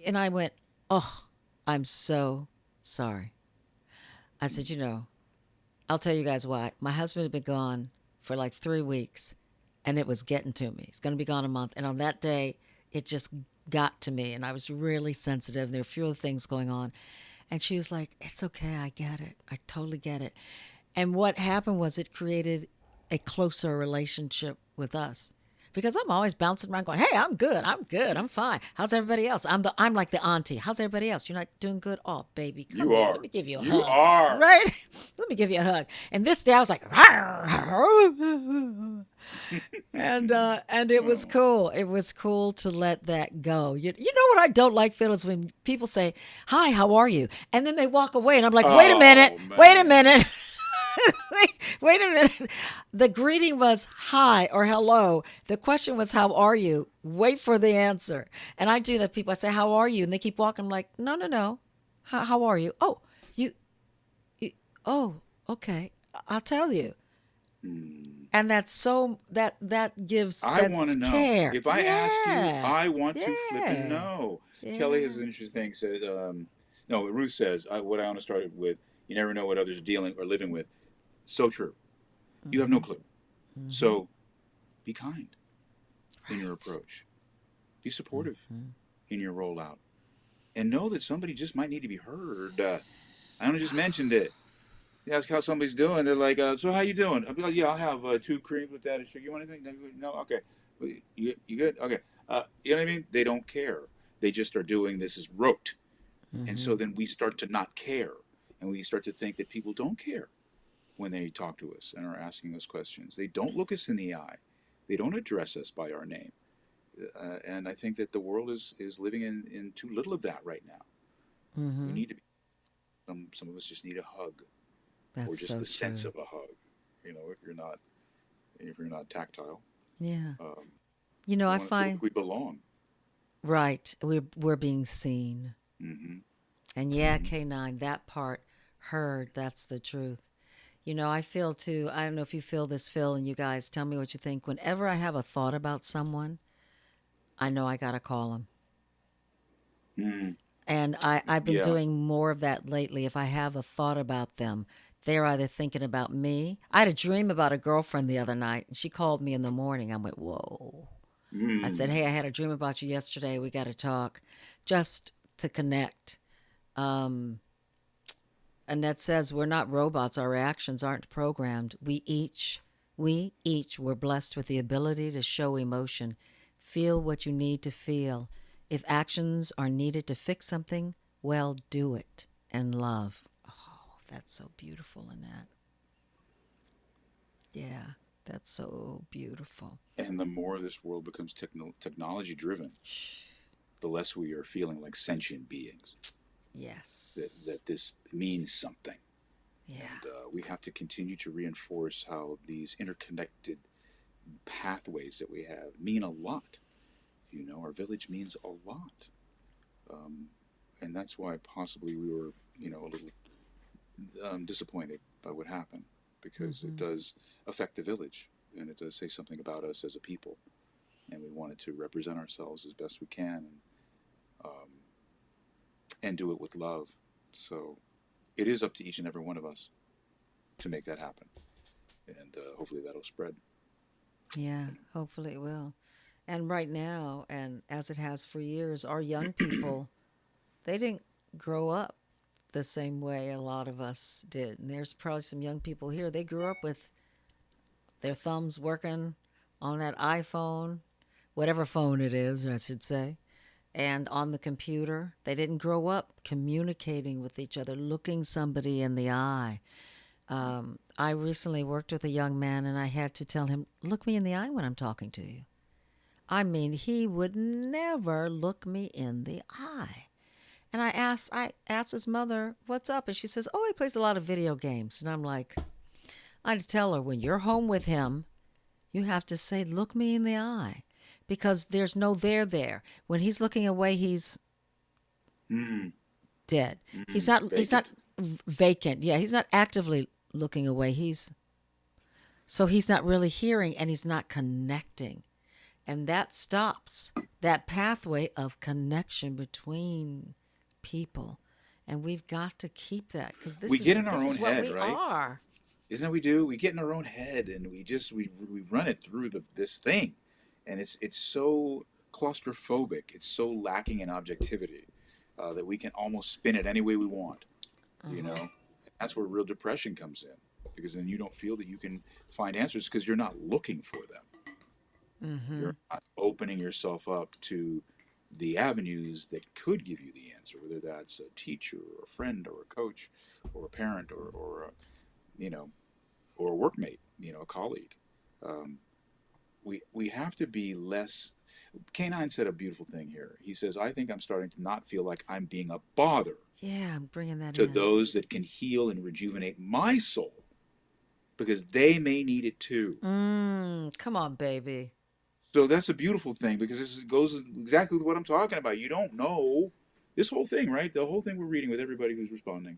S1: and I went, "Oh, I'm so sorry." I said, I'll tell you guys why. My husband had been gone for like 3 weeks, and it was getting to me. He's going to be gone a month. And on that day, it just got to me, and I was really sensitive. There were a few other things going on. And she was like, "It's okay. I get it. I totally get it." And what happened was it created a closer relationship with us. Because I'm always bouncing around going, "Hey, I'm good. I'm good. I'm fine. How's everybody else?" I'm like the auntie. "How's everybody else? You're not doing good?" "Oh, baby, come
S2: You
S1: here. Let
S2: are.
S1: me give you a
S2: You
S1: hug."
S2: are.
S1: Right? Let me give you a hug. And this day I was like, and it was
S2: Oh,
S1: cool. It was cool to let that go. You know what I don't like, Phil, is when people say, "Hi, how are you?" And then they walk away, and I'm like, "Wait a minute,
S2: oh
S1: wait a
S2: man.
S1: minute." Wait a minute. The greeting was hi or hello. The question was, "How are you?" Wait for the answer. And I do that. People, I say, "How are you?" And they keep walking. I'm like, "No, no, no. How are you?" "Oh, you, you, oh, okay. I'll tell you."
S2: Hmm.
S1: And that's so,
S2: I want
S1: that's
S2: to know.
S1: care.
S2: If I ask you,
S1: Yeah.
S2: I want to flip and
S1: Yeah.
S2: know. Kelly has
S1: Yeah.
S2: an interesting thing. Said, no, Ruth says, what I want to start it with, you never know what others are dealing or living with. So true. You have no
S1: Mm-hmm.
S2: clue.
S1: Mm-hmm.
S2: So be kind in your
S1: Right.
S2: approach. Be supportive
S1: Mm-hmm.
S2: in your rollout. And know that somebody just might need to be heard. I only just mentioned it. You ask how somebody's doing. They're like, "So how you doing?" I'll be like, "Yeah, I'll have two creams with that and sugar. You want anything?" No, okay. Well, you good? Okay. You know what I mean? They don't care. They just are doing this as rote, and
S1: Mm-hmm.
S2: so then we start to not care, and we start to think that people don't care when they talk to us and are asking us questions. They don't look us in the eye. They don't address us by our name, and I think that the world is living in too little of that right now. We
S1: Mm-hmm.
S2: need to be. Some of us just need a hug, or
S1: That's
S2: just
S1: so
S2: the sense
S1: true.
S2: of a hug. If you're not tactile,
S1: Yeah.
S2: um, we
S1: I
S2: want to feel
S1: find
S2: like we belong.
S1: right. We're being seen.
S2: Hmm.
S1: And yeah,
S2: Hmm.
S1: K9, that part heard, that's the truth. I feel too, I don't know if you feel this, Phil, and you guys tell me what you think. Whenever I have a thought about someone, I know I got to call them.
S2: Mm.
S1: And I've been
S2: Yeah.
S1: doing more of that lately. If I have a thought about them, they're either thinking about me. I had a dream about a girlfriend the other night, and she called me in the morning. I went, whoa. I said,
S2: Mm.
S1: "Hey, I had a dream about you yesterday. We got to talk just to connect." Um, Annette says, "We're not robots. Our actions aren't programmed. We each were blessed with the ability to show emotion. Feel what you need to feel. If actions are needed to fix something, well, do it and love." Oh, that's so beautiful, Annette. Yeah, that's so beautiful.
S2: And the more this world becomes technology driven,
S1: Shh.
S2: the less we are feeling like sentient beings. That
S1: Yes.
S2: this means something,
S1: Yeah.
S2: and we have to continue to reinforce how these interconnected pathways that we have mean a lot. Our village means a lot, um, and that's why possibly we were, a little disappointed by what happened, because it
S1: Mm-hmm.
S2: does affect the village and it does say something about us as a people. And we wanted to represent ourselves as best we can, um, and do it with love. So it is up to each and every one of us to make that happen. And hopefully that'll spread.
S1: Yeah,
S2: You
S1: hopefully it will. And right now, and as it has for years, our young people, they didn't grow up the same way a lot of us did. And there's probably some young people here, they grew up with their thumbs working on that iPhone, whatever phone it is, I should say, and on the computer. They didn't grow up communicating with each other, looking somebody in the eye. I recently worked with a young man, and I had to tell him, "Look me in the eye when I'm talking to you." I mean, he would never look me in the eye. And I asked his mother, "What's up?" And she says, "Oh, he plays a lot of video games." And I'm like, I had to tell her, when you're home with him, you have to say, "Look me in the eye." Because there's no there there. When he's looking away, he's
S2: know. Mm.
S1: dead. He's
S2: Mm.
S1: not
S2: Vacant.
S1: vacant. Yeah, he's not actively looking away. He's not really hearing, and he's not connecting. And that stops that pathway of connection between people. And we've got to keep that, because
S2: We
S1: this is
S2: get in our
S1: this
S2: own
S1: is what
S2: head,
S1: we
S2: right?
S1: are.
S2: Isn't that what we do? We get in our own head and we run it through this thing, and it's so claustrophobic. It's so lacking in objectivity, that we can almost spin it any way we want. You
S1: Uh-huh.
S2: know, that's where real depression comes in. because then you don't feel that you can find answers because you're not looking for them.
S1: Mm-hmm.
S2: You're not opening yourself up to the avenues that could give you the answer, whether that's a teacher or a friend or a coach or a parent or a, you know, or a workmate, a colleague. Um, we have to be less. K9 said a beautiful thing here. He says, I think I'm starting to not feel like I'm being a bother
S1: Yeah, I'm bringing that
S2: to
S1: in.
S2: those that can heal and rejuvenate my soul because they may need it too.
S1: Come on, baby.
S2: So that's a beautiful thing because this goes exactly with what I'm talking about. You don't know this whole thing, right? The whole thing we're reading with everybody who's responding.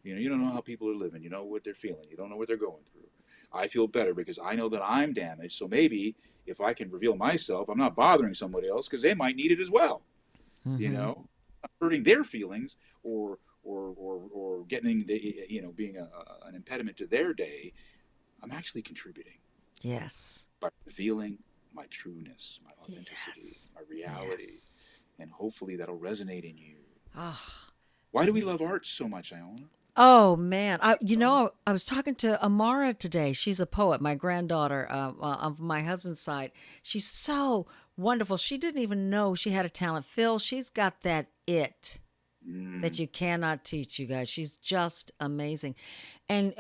S2: You don't know how people are living. You know what they're feeling. You don't know what they're going through. I feel better because I know that I'm damaged. So maybe if I can reveal myself, I'm not bothering somebody else because they might need it as well.
S1: Mm-hmm.
S2: Not hurting their feelings or getting being an impediment to their day. I'm actually contributing
S1: Yes.
S2: by revealing my trueness, my authenticity,
S1: Yes.
S2: my reality,
S1: Yes.
S2: and hopefully that'll resonate in you.
S1: Oh.
S2: Why do we love art so much, Iona?
S1: Oh man,
S2: Oh,
S1: I was talking to Amara today. She's a poet, my granddaughter, of my husband's side. She's so wonderful. She didn't even know she had a talent. Phil, she's got that it that
S2: mm,
S1: you cannot teach, you guys. She's just amazing. And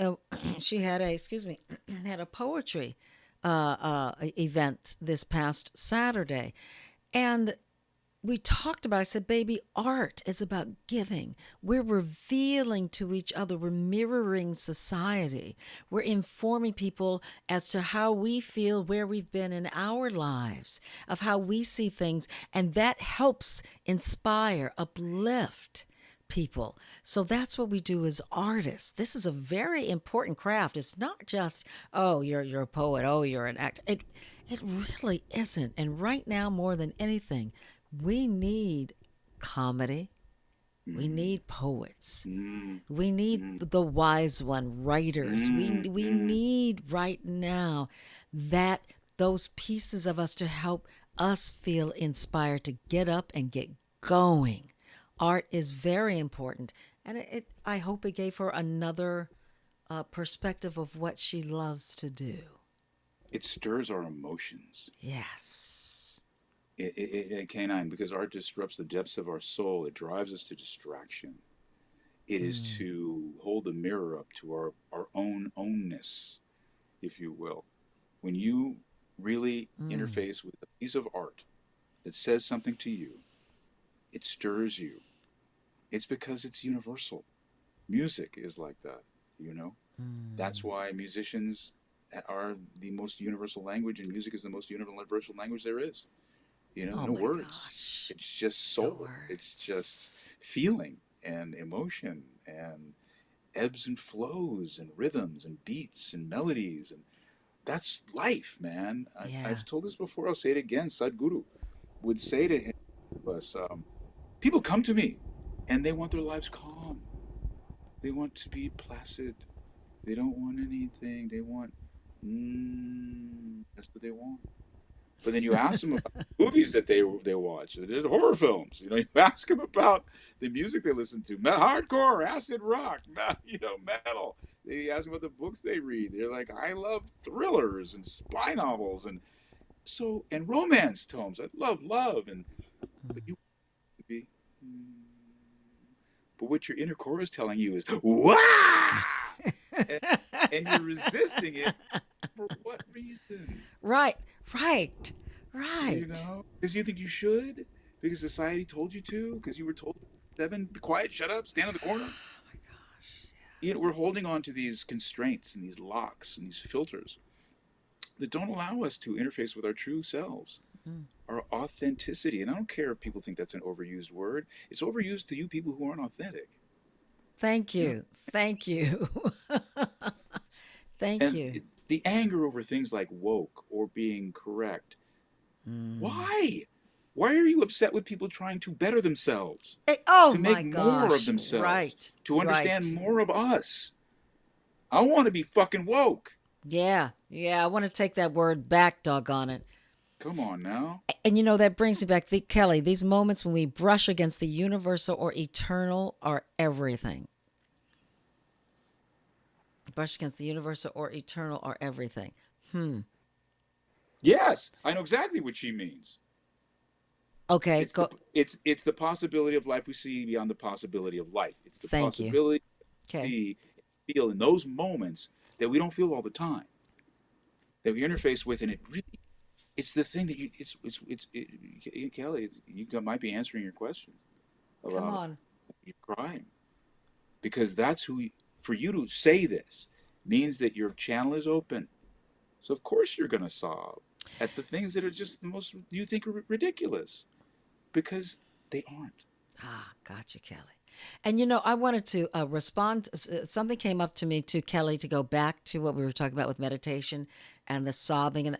S1: she had excuse me, had a poetry event this past Saturday. And we talked about, I said, baby, art is about giving. We're revealing to each other, we're mirroring society, we're informing people as to how we feel, where we've been in our lives, of how we see things, and that helps inspire, uplift people. So that's what we do as artists. This is a very important craft. It's not just, oh, you're a poet, oh, you're an actor. It really isn't. And right now, more than anything, we need comedy. We
S2: mm,
S1: need poets.
S2: mm,
S1: We need
S2: mm,
S1: the wise one, writers.
S2: mm,
S1: We
S2: mm.
S1: need right now that those pieces of us to help us feel inspired to get up and get going. Art is very important, and I hope it gave her another perspective of what she loves to do.
S2: It stirs our emotions.
S1: Yes.
S2: Canine, because art disrupts the depths of our soul. It drives us to distraction. It is
S1: Mm,
S2: to hold the mirror up to our own ownness, if you will. When you really
S1: mm.
S2: interface with a piece of art that says something to you, it stirs you. It's because it's universal. Music is like that, you know? That's
S1: Mm.
S2: why musicians are the most universal language, and music is the most universal language there is.
S1: Oh
S2: No
S1: my
S2: words.
S1: gosh.
S2: It's just
S1: No
S2: soul. It's just
S1: words.
S2: feeling and emotion and ebbs and flows and rhythms and beats and melodies. And that's life, man.
S1: Yeah.
S2: I've told this before. I'll say it again. Sadhguru would say to him, us, people come to me and they want their lives calm. They want to be placid. They don't want anything. They want, that's what they want. But then you ask them about the movies that they watch. They did horror films. You ask them about the music they listen to, hardcore, acid rock, metal. They ask them about the books they read. They're like, I love thrillers and spy novels and romance tomes. I love love but you want to be. But what your inner core is telling you is wah, and, and you're resisting it for what reason?
S1: Right. Right. Right.
S2: Because you think you should, because society told you to, because you were told, Devin, be quiet, shut up, stand in the corner.
S1: Oh my gosh.
S2: We're holding on to these constraints and these locks and these filters that don't allow us to interface with our true selves,
S1: Mm.
S2: our authenticity. And I don't care if people think that's an overused word. It's overused to you people who aren't authentic.
S1: Thank
S2: You know,
S1: you. Thank you. Thank
S2: and
S1: you.
S2: the anger over things like woke or being correct.
S1: Mm.
S2: Why? Why are you upset with people trying to better themselves,
S1: Oh
S2: to make
S1: my
S2: more of
S1: gosh.
S2: themselves,
S1: Right.
S2: to understand
S1: Right.
S2: more of us? I want to be fucking woke.
S1: Yeah. Yeah. I want to take that word back, doggone it.
S2: Come on now.
S1: And that brings me back, Kelly, these moments when we brush against the universal or eternal are everything. Brush against the universal or eternal or everything. Hmm.
S2: Yes, I know exactly what she means.
S1: Okay,
S2: It's the
S1: go.
S2: it's the possibility of life we see beyond the possibility of life. It's the
S1: Thank you.
S2: possibility we
S1: Okay.
S2: see, feel in those moments that we don't feel all the time, that we interface with, and it really it's the thing that you Kelly, might be answering your question
S1: Come
S2: about
S1: on.
S2: you crying because that's for you to say this means that your channel is open. So of course you're gonna sob at the things that are just the most you think are ridiculous because they aren't.
S1: Ah, gotcha, Kelly. And I wanted to respond. Something came up to me to Kelly to go back to what we were talking about with meditation and the sobbing. And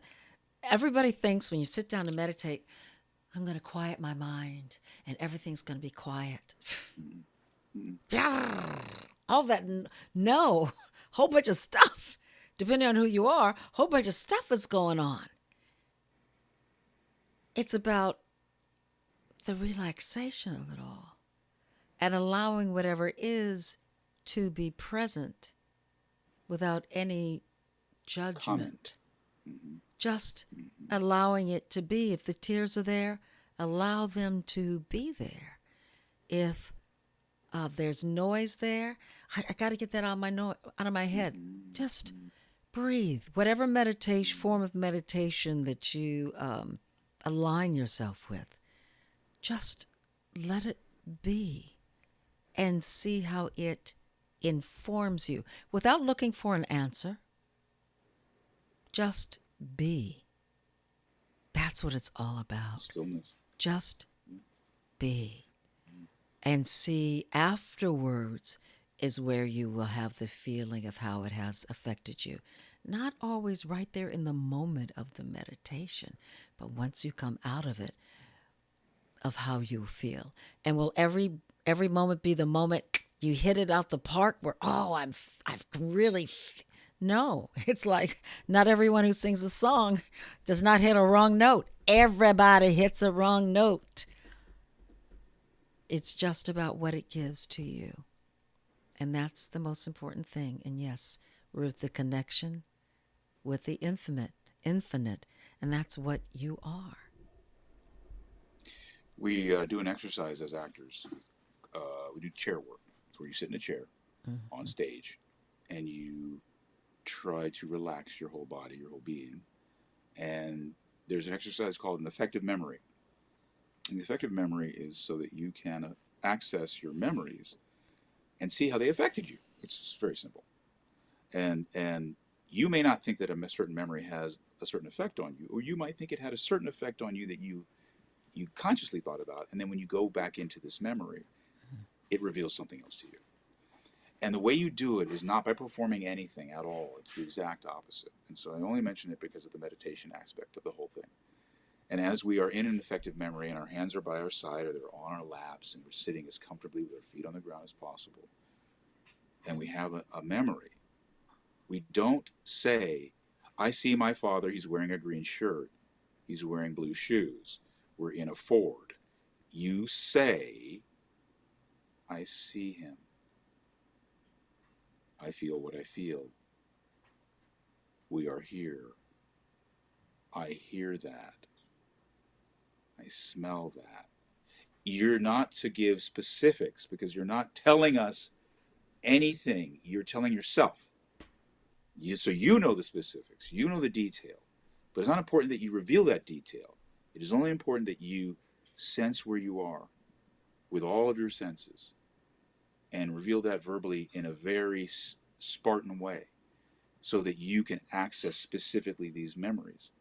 S1: everybody thinks when you sit down to meditate, I'm going to quiet my mind and everything's going to be quiet.
S2: Mm-mm.
S1: All that, no, whole bunch of stuff. Depending on who you are, whole bunch of stuff is going on. It's about the relaxation of it all and allowing whatever is to be present without any
S2: Comment.
S1: judgment.
S2: Mm-hmm.
S1: Just
S2: Mm-hmm.
S1: allowing it to be. If the tears are there, allow them to be there. If there's noise there, I got to get that out of my head. Just
S2: Mm-hmm.
S1: breathe. Whatever meditation form of meditation that you align yourself with, just let it be and see how it informs you without looking for an answer. Just be. That's what it's all about.
S2: Stillness.
S1: Just be. And see afterwards is where you will have the feeling of how it has affected you. Not always right there in the moment of the meditation, but once you come out of it, of how you feel. And will every moment be the moment you hit it out the park where I've really no. It's like not everyone who sings a song does not hit a wrong note. Everybody hits a wrong note. It's just about what it gives to you. And that's the most important thing. And yes, with the connection with the infinite, and that's what you are.
S2: We do an exercise as actors. We do chair work. It's where you sit in a chair on
S1: Mm-hmm.
S2: stage and you try to relax your whole body, your whole being. And there's an exercise called an effective memory. And the effective memory is so that you can access your memories and see how they affected you. It's just very simple. And you may not think that a certain memory has a certain effect on you, or you might think it had a certain effect on you that you consciously thought about, and then when you go back into this memory, it reveals something else to you. And the way you do it is not by performing anything at all. It's the exact opposite. And so I only mention it because of the meditation aspect of the whole thing. And as we are in an effective memory and our hands are by our side or they're on our laps and we're sitting as comfortably with our feet on the ground as possible, and we have a memory, we don't say, I see my father, he's wearing a green shirt, he's wearing blue shoes, we're in a Ford. You say, I see him. I feel what I feel. We are here. I hear that. I smell that. You're not to give specifics because you're not telling us anything. You're telling yourself. So you know the specifics. You know the detail. But it's not important that you reveal that detail. It is only important that you sense where you are with all of your senses and reveal that verbally in a very Spartan way so that you can access specifically these memories.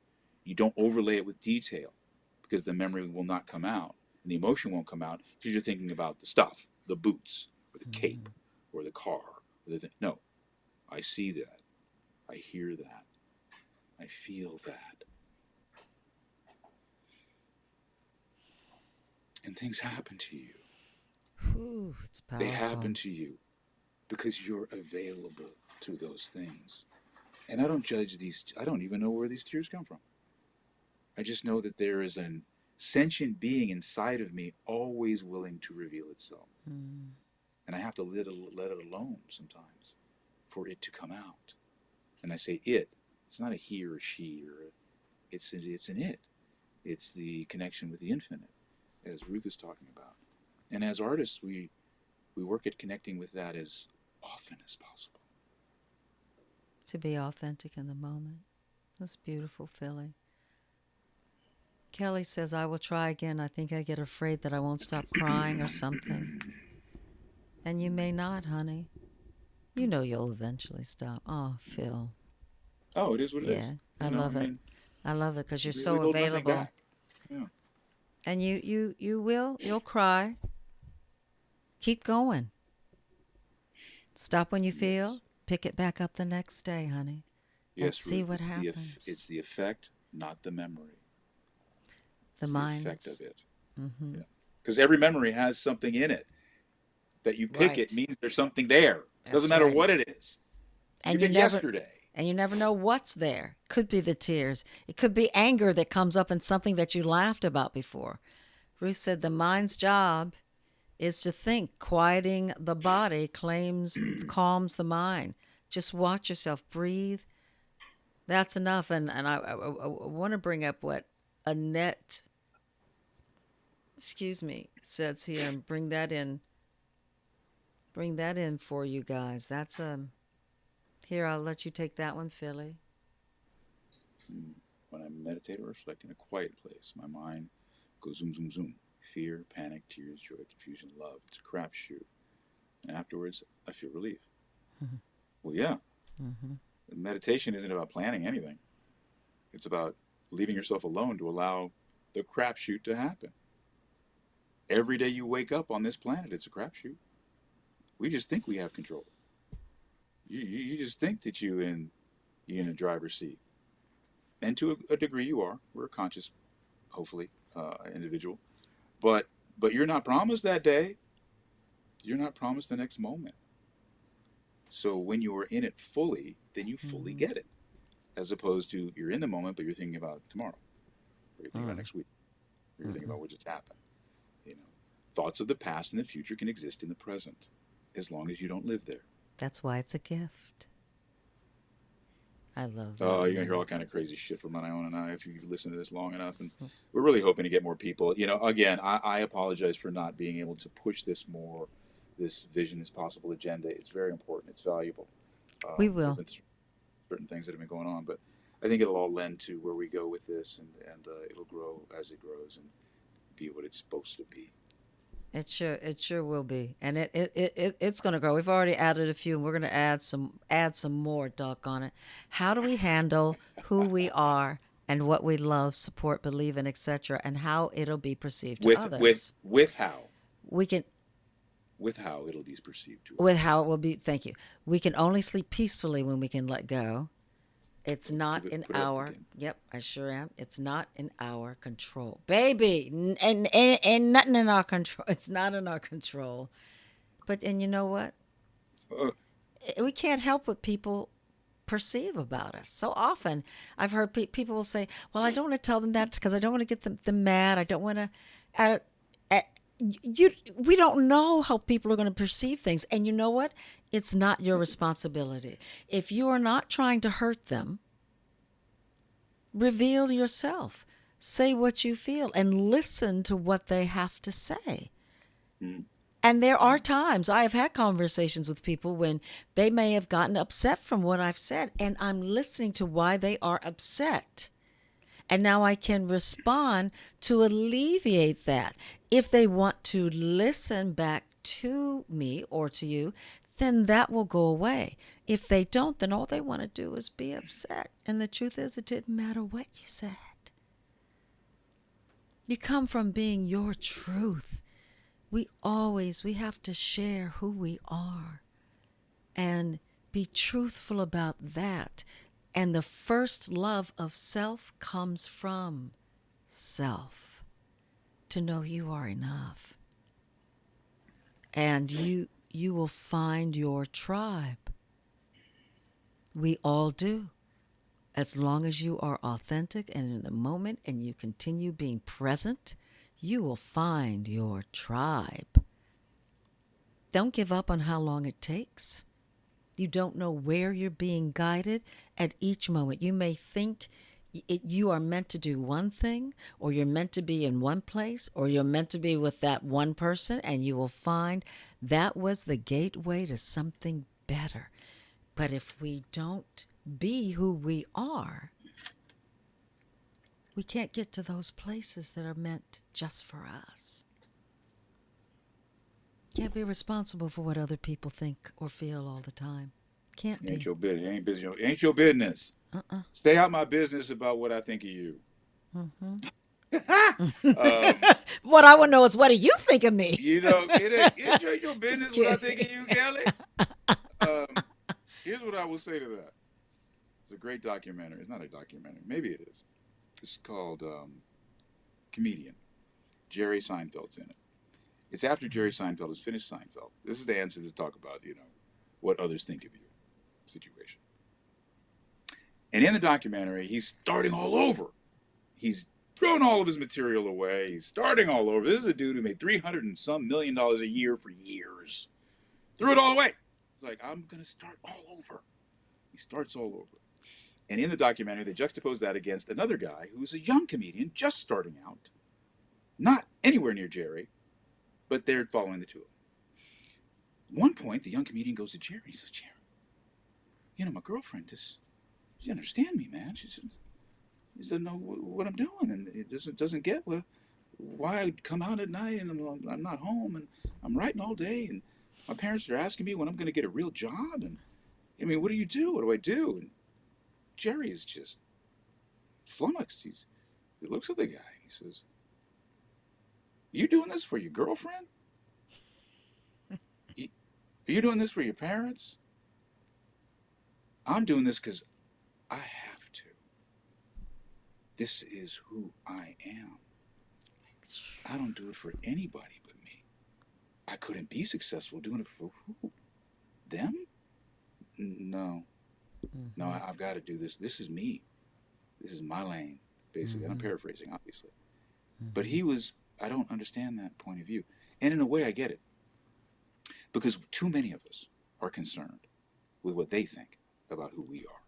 S2: You don't overlay it with detail because the memory will not come out and the emotion won't come out because you're thinking about the stuff, the boots or the cape or the car. No, I see that. I hear that. I feel that. And things happen to you.
S1: Ooh, it's
S2: They
S1: powerful.
S2: happen to you because you're available to those things. And I don't judge these, I don't even know where these tears come from. I just know that there is an sentient being inside of me always willing to reveal itself.
S1: Mm.
S2: And I have to let it alone sometimes for it to come out. And I say it. It's not a he or a she or it's an it. It's the connection with the infinite, as Ruth is talking about. And as artists, we work at connecting with that as often as possible.
S1: To be authentic in the moment. That's beautiful, Philly. Kelly says, I will try again. I think I get afraid that I won't stop crying or something. And you may not, honey. You know you'll eventually stop. Oh, Phil.
S2: Oh, it is what it is.
S1: Yeah, I love it. I love it because you're
S2: we
S1: so
S2: hold nothing
S1: available.
S2: back. Yeah.
S1: And you'll cry. Keep going. Stop when you feel.
S2: Yes.
S1: Pick it back up the next day, honey. And
S2: Yes,
S1: see
S2: Ruth,
S1: what happens.
S2: It's the effect, not the memory.
S1: The
S2: It's
S1: mind.
S2: the effect of it.
S1: Mm-hmm.
S2: Yeah. Because every memory has something in it. That you pick it
S1: Right.
S2: means there's something there. Doesn't
S1: That's
S2: matter
S1: right.
S2: what it is.
S1: And
S2: You
S1: you
S2: did
S1: never
S2: yesterday.
S1: and you never know what's there. Could be the tears. It could be anger that comes up in something that you laughed about before. Ruth said the mind's job is to think. Quieting the body calms the mind. Just watch yourself breathe. That's enough. And I want to bring up what Annette, says here and bring that in. Bring that in for you guys. That's here. I'll let you take that one, Philly.
S2: When I meditate or reflect in a quiet place, my mind goes zoom, zoom, zoom. Fear, panic, tears, joy, confusion, love. It's a crapshoot. And afterwards, I feel relief.
S1: Mm-hmm.
S2: Well, yeah.
S1: Mm-hmm.
S2: Meditation isn't about planning anything. It's about leaving yourself alone to allow the crapshoot to happen. Every day you wake up on this planet, it's a crapshoot. We just think we have control. You just think that you're in a driver's seat. And to a degree you are. We're a conscious, hopefully, individual. But you're not promised that day. You're not promised the next moment. So when you are in it fully, then you fully get it. As opposed to you're in the moment, but you're thinking about tomorrow. Or you're thinking about next week. Or you're thinking about what just happened. You know, thoughts of the past and the future can exist in the present, as long as you don't live there.
S1: That's why it's a gift. I love that.
S2: Oh, you're gonna hear all kind of crazy shit from Iona and I if you listen to this long enough. And we're really hoping to get more people. You know, again, I apologize for not being able to push this more, this vision, this possible agenda. It's very important. It's valuable.
S1: We will.
S2: There's been certain things that have been going on, but I think it'll all lend to where we go with this, and it'll grow as it grows and be what it's supposed to be.
S1: It sure will be, and it's going to grow. We've already added a few, and we're going to add some more. Doggone it! How do we handle who we are and what we love, support, believe in, etc., and how it'll be perceived to others?
S2: With how
S1: We can.
S2: With how it'll be perceived to others.
S1: With how it will be. Thank you. We can only sleep peacefully when we can let go. It's not in our. Yep, I sure am. It's not in our control, baby, and nothing in our control. It's not in our control. And you know what? We can't help what people perceive about us. So often, I've heard people will say, "Well, I don't want to tell them that because I don't want to get them mad. I don't want to." We don't know how people are going to perceive things, and you know what? It's not your responsibility. If you are not trying to hurt them, reveal yourself. Say what you feel and listen to what they have to say. And there are times I have had conversations with people when they may have gotten upset from what I've said, and I'm listening to why they are upset. And now I can respond to alleviate that. If they want to listen back to me or to you, then that will go away. If they don't, then all they want to do is be upset. And the truth is, it didn't matter what you said. You come from being your truth. We have to share who we are and be truthful about that. And the first love of self comes from self. To know you are enough. And you will find your tribe. We all do. As long as you are authentic and in the moment and you continue being present, you will find your tribe. Don't give up on how long it takes. You don't know where you're being guided at each moment. You may think you are meant to do one thing, or you're meant to be in one place, or you're meant to be with that one person, and you will find that was the gateway to something better. But if we don't be who we are, we can't get to those places that are meant just for us. Can't be responsible for what other people think or feel all the time. Can't
S2: Ain't
S1: be.
S2: your business. Ain't business. Ain't your business.
S1: Uh-uh.
S2: Stay out my business about what I think of you.
S1: Mm-hmm.
S2: um,
S1: What I want to know is, what do you think of me?
S2: it ain't your
S1: Just
S2: business what I think
S1: kidding.
S2: of you, Kelly. Um, here's what I will say to that. It's a great documentary. It's not a documentary. Maybe it is. It's called Comedian. Jerry Seinfeld's in it. It's after Jerry Seinfeld has finished Seinfeld. This is the answer to talk about, what others think of you situation. And in the documentary, he's starting all over. He's thrown all of his material away. He's starting all over. This is a dude who made $300 and some million a year for years. Threw it all away. It's like, I'm going to start all over. He starts all over. And in the documentary, they juxtapose that against another guy who's a young comedian just starting out, not anywhere near Jerry, but they're following the two of them. At one point, the young comedian goes to Jerry. He says, Jerry, my girlfriend she understand me, man. She doesn't know what I'm doing, and it doesn't get why I come out at night and I'm not home, and I'm writing all day, and my parents are asking me when I'm going to get a real job, and I mean, what do you do? What do I do? And Jerry is just flummoxed. He looks at the guy and he says, "You doing this for your girlfriend? Are you doing this for your parents? I'm doing this because I have to. This is who I am. I don't do it for anybody but me. I couldn't be successful doing it for who? Them? No.
S1: Mm-hmm.
S2: No, I've got to do this. This is me. This is my lane, basically." Mm-hmm. And I'm paraphrasing, obviously. Mm-hmm. But I don't understand that point of view. And in a way, I get it. Because too many of us are concerned with what they think about who we are,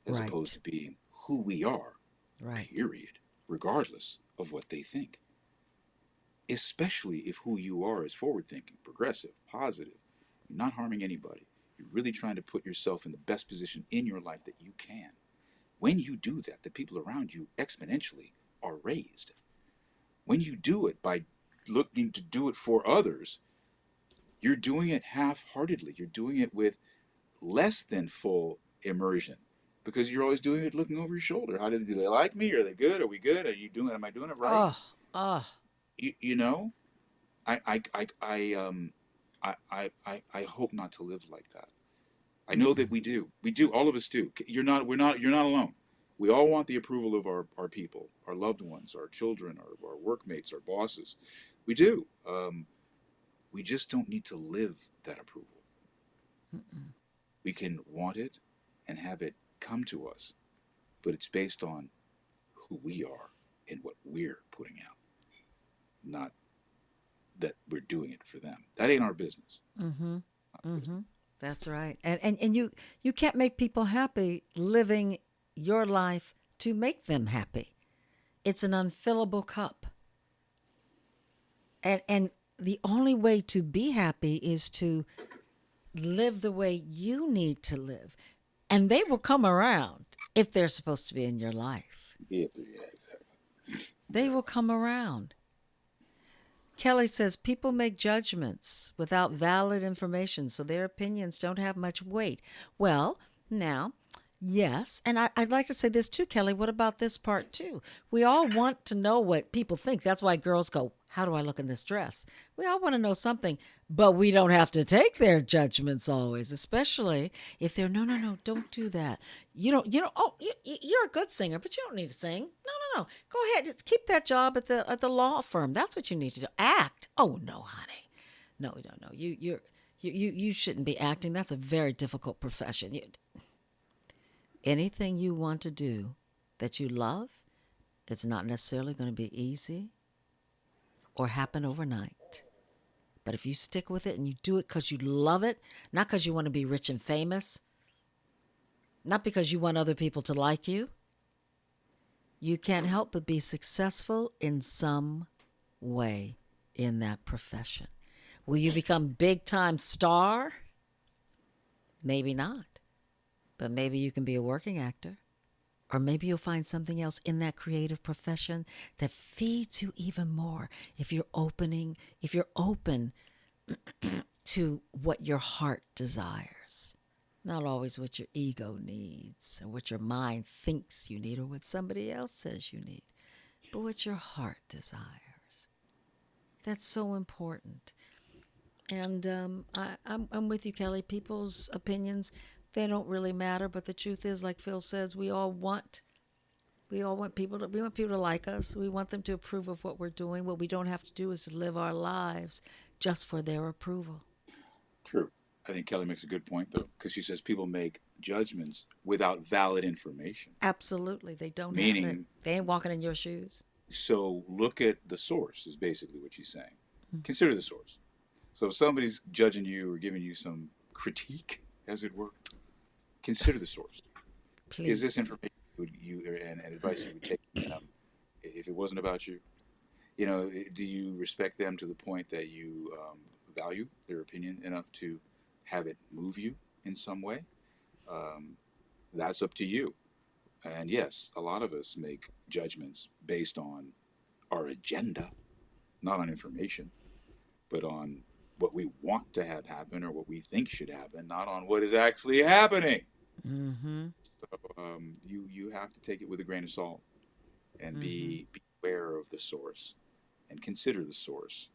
S2: as
S1: right.
S2: opposed to being who we are,
S1: right.
S2: period, regardless of what they think. Especially if who you are is forward-thinking, progressive, positive, you're not harming anybody. You're really trying to put yourself in the best position in your life that you can. When you do that, the people around you exponentially are raised. When you do it by looking to do it for others, you're doing it half-heartedly. You're doing it with less than full immersion, because you're always doing it looking over your shoulder. Do they like me? Are they good? Are we good? Am I doing it right? You know, I hope not to live like that. I know that we do. All of us do. You're not alone. We all want the approval of our people, our loved ones, our children, our workmates, our bosses. We do. We just don't need to live that approval. Mm-mm. We can want it and have it come to us, but it's based on who we are and what we're putting out, not that we're doing it for them. That ain't our business.
S1: Mm-hmm. Mm-hmm. That's right. And you can't make people happy living your life to make them happy. It's an unfillable cup. And the only way to be happy is to live the way you need to live. And they will come around if they're supposed to be in your life.
S2: Yeah, exactly.
S1: They will come around. Kelly says people make judgments without valid information, so their opinions don't have much weight. Well, now, yes, and I'd like to say this too, Kelly. What about this part too? We all want to know what people think. That's why girls go, how do I look in this dress? We all want to know something, but we don't have to take their judgments always, especially if they're, no, don't do that. You're a good singer, but you don't need to sing. No. Go ahead. Just keep that job at the law firm. That's what you need to do. Act. Oh, no, honey. No, we don't know. You shouldn't be acting. That's a very difficult profession. Anything you want to do that you love, it's not necessarily going to be easy or happen overnight. But if you stick with it and you do it because you love it, not because you want to be rich and famous, not because you want other people to like you can't help but be successful in some way in that profession. Will you become big time star? Maybe not. But maybe you can be a working actor. Or maybe you'll find something else in that creative profession that feeds you even more if you're open to what your heart desires. Not always what your ego needs or what your mind thinks you need or what somebody else says you need, but what your heart desires. That's so important. And I'm with you, Kelly. People's opinions, they don't really matter. But the truth is, like Phil says, we want people to like us. We want them to approve of what we're doing. What we don't have to do is to live our lives just for their approval.
S2: True. I think Kelly makes a good point, though, because she says people make judgments without valid information.
S1: Absolutely, they don't have it.
S2: Meaning,
S1: They ain't walking in your shoes.
S2: so look at the source, is basically what she's saying. Consider the source. So if somebody's judging you or giving you some critique, as it were, consider the source.
S1: Please.
S2: Is this information and advice you would take from them if it wasn't about you? You know, do you respect them to the point that you value their opinion enough to have it move you in some way? That's up to you. And yes, a lot of us make judgments based on our agenda, not on information, but on what we want to have happen or what we think should happen, not on what is actually happening.
S1: Mm-hmm.
S2: So you have to take it with a grain of salt and
S1: Mm-hmm.
S2: be aware of the source and consider the source,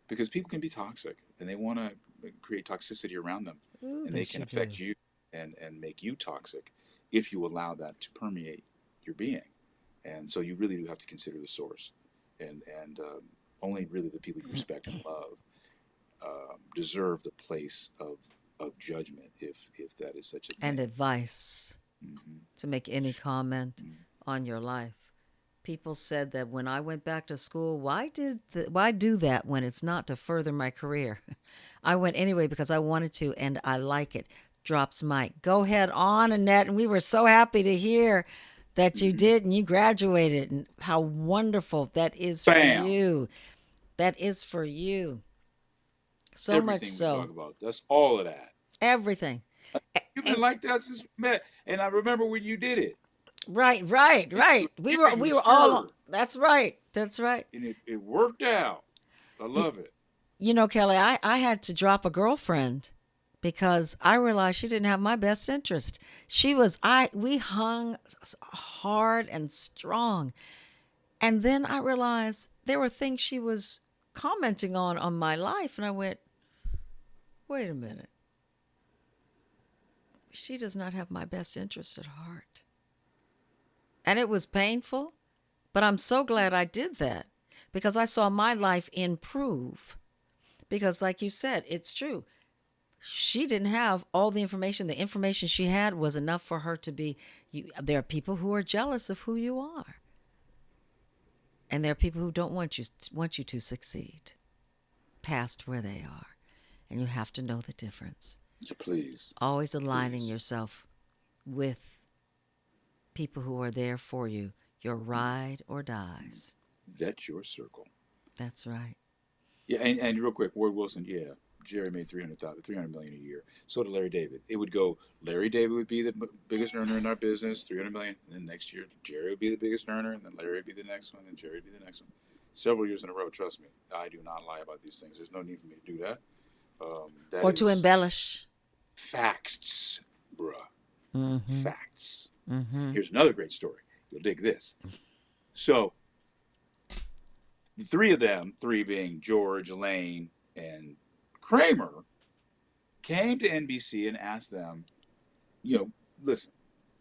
S2: because people can be toxic and they want to create toxicity around them,
S1: Ooh,
S2: and
S1: they
S2: they can
S1: sure
S2: affect
S1: do.
S2: you and make you toxic if you allow that to permeate your being. And so you really do have to consider the source, and only really the people you respect and love deserve the place of judgment, if that is such a
S1: And
S2: thing.
S1: advice
S2: Mm-hmm.
S1: to make any comment
S2: Mm-hmm.
S1: on your life. People said that when I went back to school, why do that when it's not to further my career? I went anyway because I wanted to and I like it. Drops mic. Go ahead on, Annette. And we were so happy to hear that you
S2: Mm-hmm.
S1: did and you graduated and how wonderful that is for
S2: Bam!
S1: you. That is for you. So much
S2: Everything we
S1: so.
S2: talk about, that's all of that.
S1: Everything.
S2: You've been
S1: And
S2: like that since we met, and I remember when you did it.
S1: right, right,
S2: You
S1: right.
S2: were giving, you
S1: We
S2: were
S1: were all
S2: stirred,
S1: that's right. That's right.
S2: and it worked out. I
S1: You,
S2: love it.
S1: you know, Kelly, I had to drop a girlfriend because I realized she didn't have my best interest. We hung hard and strong. And then I realized there were things she was commenting on my life. And I went, wait a minute. She does not have my best interest at heart. And it was painful, but I'm so glad I did that because I saw my life improve. Because, like you said, it's true. She didn't have all the information. The information she had was enough for her to be. There are people who are jealous of who you are, and there are people who don't want you to succeed past where they are, and you have to know the difference.
S2: Please,
S1: Always aligning
S2: please.
S1: yourself with people who are there for you, your ride or dies.
S2: Vet your circle.
S1: That's right.
S2: Yeah, and real quick, Ward Wilson, yeah, Jerry made 300 million a year. So did Larry David. It would go, Larry David would be the biggest earner in our business, 300 million, and then next year Jerry would be the biggest earner, and then Larry would be the next one, and then Jerry would be the next one. Several years in a row, trust me. I do not lie about these things. There's no need for me to do that. That
S1: Or to
S2: is
S1: embellish.
S2: facts, bruh.
S1: Mm-hmm.
S2: Facts.
S1: Mm-hmm.
S2: Here's another great story. You'll dig this. So, the three of them, three being George, Elaine, and Kramer, came to NBC and asked them, listen,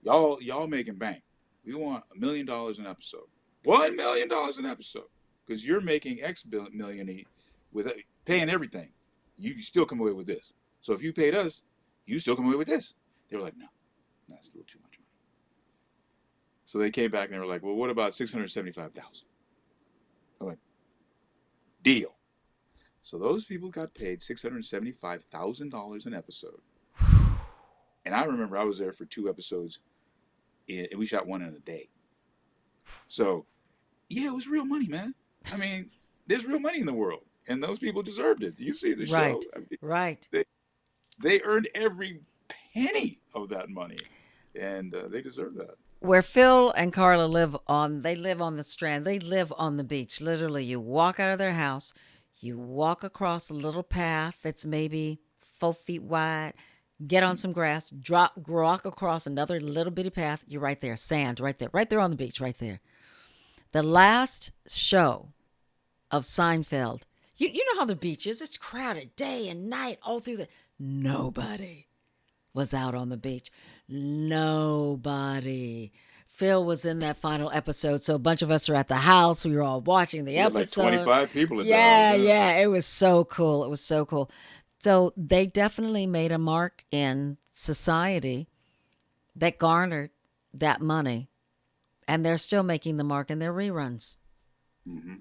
S2: y'all making bank. We want $1 million an episode. $1 million an episode. Because you're making X million with paying everything. You still come away with this. So if you paid us, you still come away with this. They were like, no, that's a little too much money. So they came back and they were like, well, what about $675,000? I'm like, deal. So those people got paid $675,000 an episode. And I remember I was there for 2 episodes, and we shot one in a day. So, yeah, it was real money, man. I mean, there's real money in the world, and those people deserved it. You see the show.
S1: Right.
S2: I mean,
S1: Right.
S2: they earned every penny of that money, and they deserve that.
S1: Where Phil and Carla they live on the Strand. They live on the beach. Literally, you walk out of their house, you walk across a little path that's maybe 4 feet wide, get on some grass, walk across another little bitty path. You're right there, sand right there on the beach, right there. The last show of Seinfeld, you know how the beach is. It's crowded day and night all through the. Nobody was out on the beach. Nobody. Phil was in that final episode, so a bunch of us are at the house. We were all watching the episode.
S2: Like 25 people.
S1: Yeah. It was so cool. It was so cool. So they definitely made a mark in society that garnered that money, and they're still making the mark in their reruns.
S2: Mm-hmm.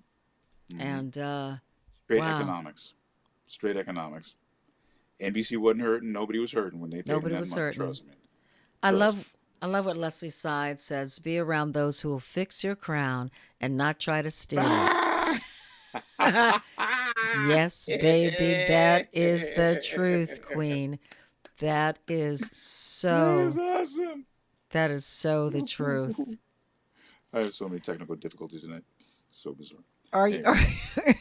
S2: Mm-hmm.
S1: And
S2: straight
S1: wow.
S2: economics. Straight economics. NBC wasn't hurting. Nobody was hurting when they paid
S1: Nobody
S2: them that
S1: was
S2: money.
S1: hurting.
S2: Trust me.
S1: I love what Leslie Side says. Be around those who will fix your crown and not try to steal it. Yes, baby, that is the truth, Queen. That is so.
S2: That is awesome.
S1: That is so the truth.
S2: I have so many technical difficulties tonight. So bizarre.
S1: Are you?
S2: Anyway.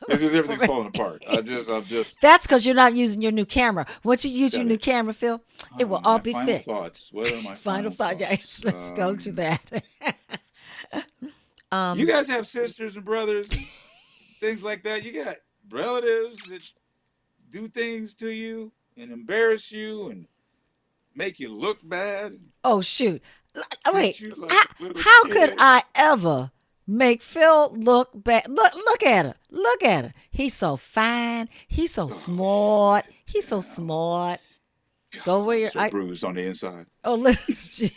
S2: It's just everything's falling apart. I'm just.
S1: That's because you're not using your new camera. Once you use your new camera, Phil, it will all be fixed.
S2: Thoughts. What are my
S1: final thoughts? Yes, let's go to that.
S2: You guys have sisters and brothers, and things like that. You got relatives that do things to you and embarrass you and make you look bad.
S1: Oh shoot! Wait,
S2: Like
S1: how could I ever make Phil look bad? Look at her. Look at her. He's so fine. He's so smart. He's so smart. Go where you're.
S2: So bruised on the inside.
S1: Oh, listen.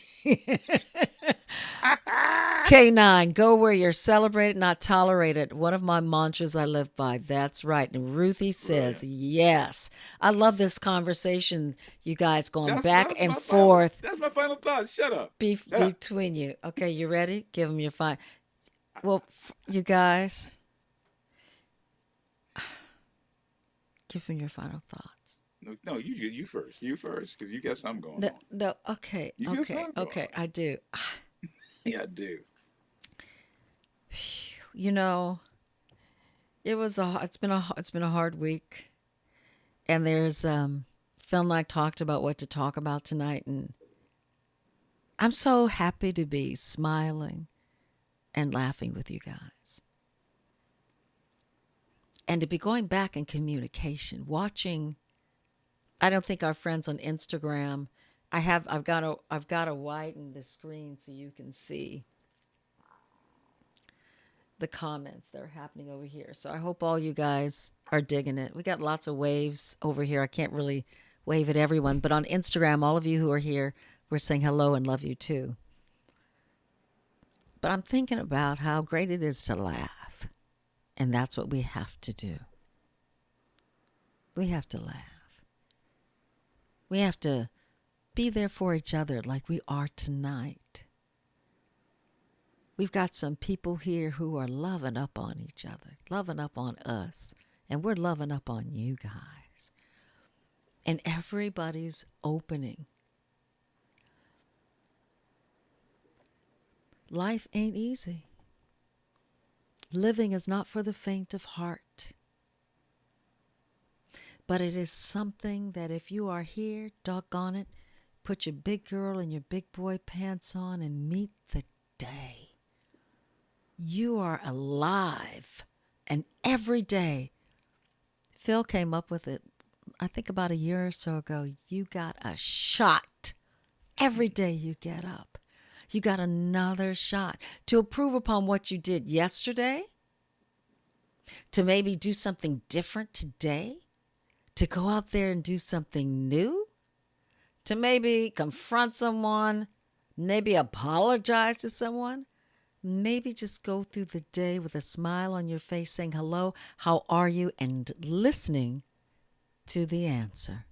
S1: K9, go where you're celebrated, not tolerated. One of my mantras I live by. That's right. And Ruthie says, yes. I love this conversation, you guys going back and forth.
S2: That's my final thought. Shut up.
S1: Between you. Okay, you ready? Give them your final. Well, you guys, give them your final thoughts.
S2: No, you first. You first, because you got something going on.
S1: No, okay. Okay, I do.
S2: Yeah, I do.
S1: You know, it's been a hard week, and there's Phil and I talked about what to talk about tonight, and I'm so happy to be smiling and laughing with you guys, and to be going back in communication, watching. I don't think our friends on Instagram. I've got to widen the screen so you can see the comments that are happening over here. So I hope all you guys are digging it. We got lots of waves over here. I can't really wave at everyone, but on Instagram, all of you who are here, we're saying hello and love you too. But I'm thinking about how great it is to laugh, and that's what we have to do. We have to laugh. We have to be there for each other like we are tonight. We've got some people here who are loving up on each other, loving up on us, and we're loving up on you guys. And everybody's opening. Life ain't easy. Living is not for the faint of heart. But it is something that if you are here, doggone it, put your big girl and your big boy pants on and meet the day. You are alive. And every day, Phil came up with it, I think about a year or so ago. You got a shot. Every day you get up. You got another shot to improve upon what you did yesterday, to maybe do something different today, to go out there and do something new, to maybe confront someone, maybe apologize to someone, maybe just go through the day with a smile on your face saying hello, how are you, and listening to the answer.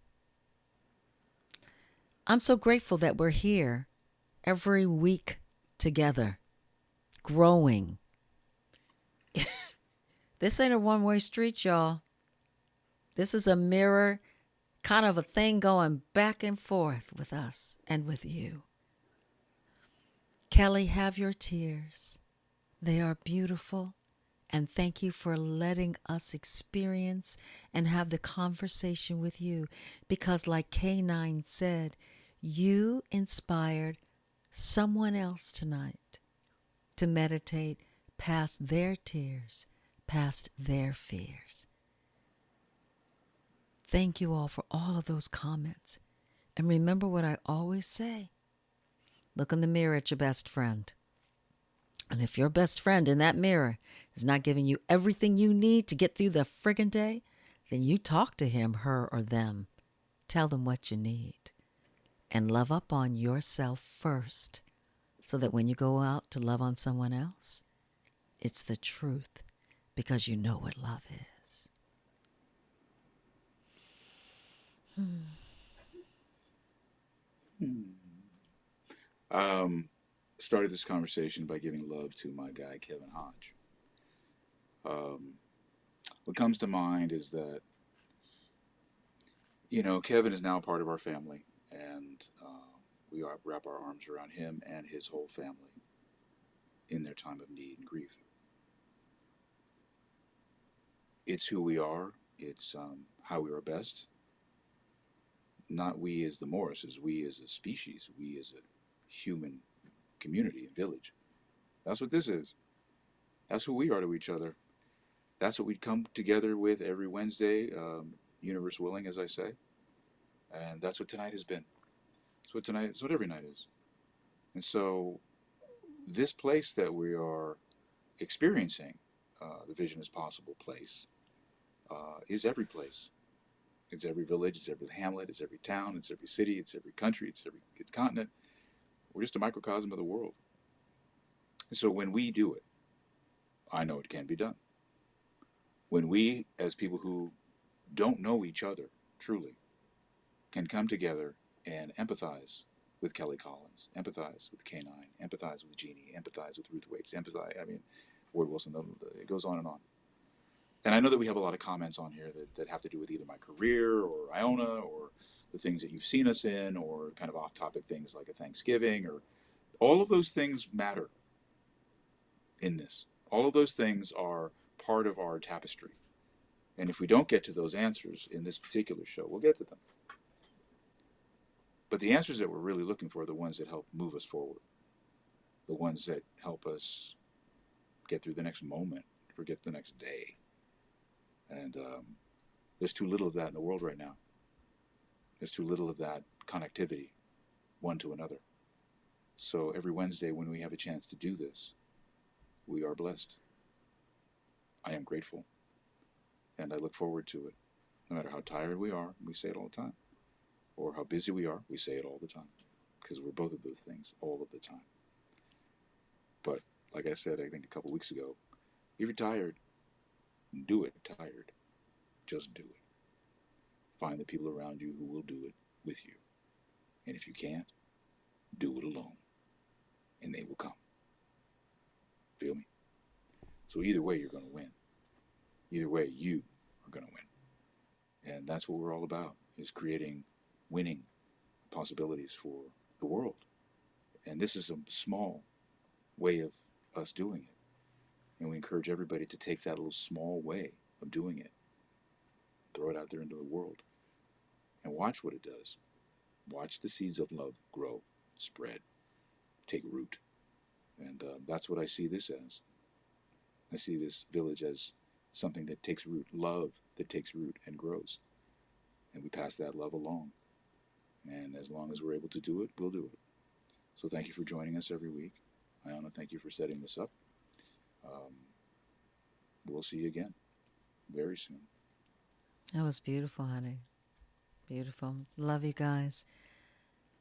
S1: I'm so grateful that we're here every week together, growing. This ain't a one-way street, y'all. This is a mirror kind of a thing going back and forth with us and with you. Kelly, have your tears. They are beautiful. And thank you for letting us experience and have the conversation with you. Because, like K9 said, you inspired someone else tonight to meditate past their tears, past their fears. Thank you all for all of those comments. And remember what I always say, look in the mirror at your best friend. And if your best friend in that mirror is not giving you everything you need to get through the friggin' day, then you talk to him, her, or them. Tell them what you need. And love up on yourself first, so that when you go out to love on someone else, it's the truth, because you know what love is.
S2: Started this conversation by giving love to my guy, Kevin Hodge. Um, what comes to mind is that, Kevin is now part of our family, and wrap our arms around him and his whole family in their time of need and grief. It's who we are, it's how we are best. Not we as the Morrises, we as a species, we as a human community and village. That's what this is. That's who we are to each other. That's what we come together with every Wednesday, universe willing, as I say. And that's what tonight has been. It's what every night is. And so, this place that we are experiencing, the Vision is Possible place, is every place. It's every village, it's every hamlet, it's every town, it's every city, it's every country, it's every continent. We're just a microcosm of the world. And so, when we do it, I know it can be done. When we, as people who don't know each other truly, can come together and empathize with Kelly Collins, empathize with K9, empathize with Jeannie, empathize with Ruth Waits, Ward Wilson, it goes on and on. And I know that we have a lot of comments on here that have to do with either my career or Iona or the things that you've seen us in, or kind of off-topic things like a Thanksgiving, or all of those things matter in this. All of those things are part of our tapestry. And if we don't get to those answers in this particular show, we'll get to them. But the answers that we're really looking for are the ones that help move us forward, the ones that help us get through the next moment, forget the next day. And there's too little of that in the world right now. There's too little of that connectivity, one to another. So every Wednesday when we have a chance to do this, we are blessed. I am grateful. And I look forward to it. No matter how tired we are, we say it all the time. Or how busy we are, we say it all the time. Because we're both of those things all of the time. But like I said, I think a couple weeks ago, if you're tired, do it tired. Just do it. Find the people around you who will do it with you. And if you can't, do it alone. And they will come. Feel me? So either way, you're going to win. Either way, you are going to win. And that's what we're all about, is creating winning possibilities for the world. And this is a small way of us doing it. And we encourage everybody to take that little small way of doing it, throw it out there into the world, and watch what it does. Watch the seeds of love grow, spread, take root. And that's what I see this as. I see this village as something that takes root, love that takes root and grows. And we pass that love along. And as long as we're able to do it, we'll do it. So thank you for joining us every week. Iona, thank you for setting this up. We'll see you again very soon.
S1: That was beautiful, honey. Beautiful. Love you guys.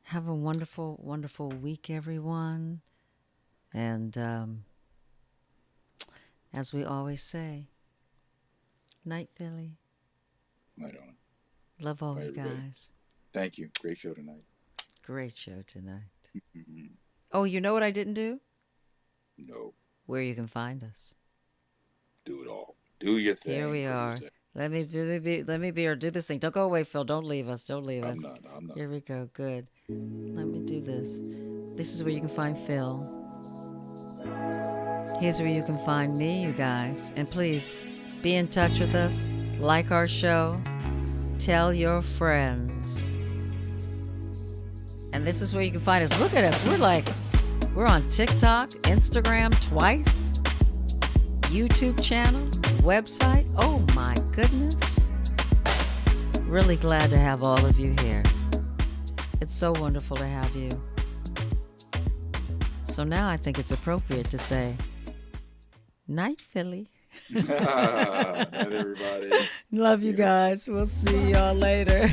S1: Have a wonderful, wonderful week, everyone. And as we always say, night, Philly.
S2: Night, Ona.
S1: Love all
S2: Bye,
S1: you
S2: everybody.
S1: guys.
S2: Thank you. Great show tonight.
S1: Great show tonight.
S2: Mhm.
S1: Oh, you know what I didn't do?
S2: No,
S1: Where you can find us.
S2: do it all. Do your thing.
S1: Here we are. Let me be or do this thing. Don't go away, Phil. Don't leave us. Don't leave us.
S2: I'm not.
S1: Here we go. Good. Let me do this. This is where you can find Phil. Here's where you can find me, you guys. And please be in touch with us. Like our show. Tell your friends. And this is where you can find us. Look at us. We're on TikTok, Instagram twice, YouTube channel, website. Oh my goodness. Really glad to have all of you here. It's so wonderful to have you. So now I think it's appropriate to say, night, Philly.
S2: Night, everybody.
S1: Love you guys. We'll see y'all later.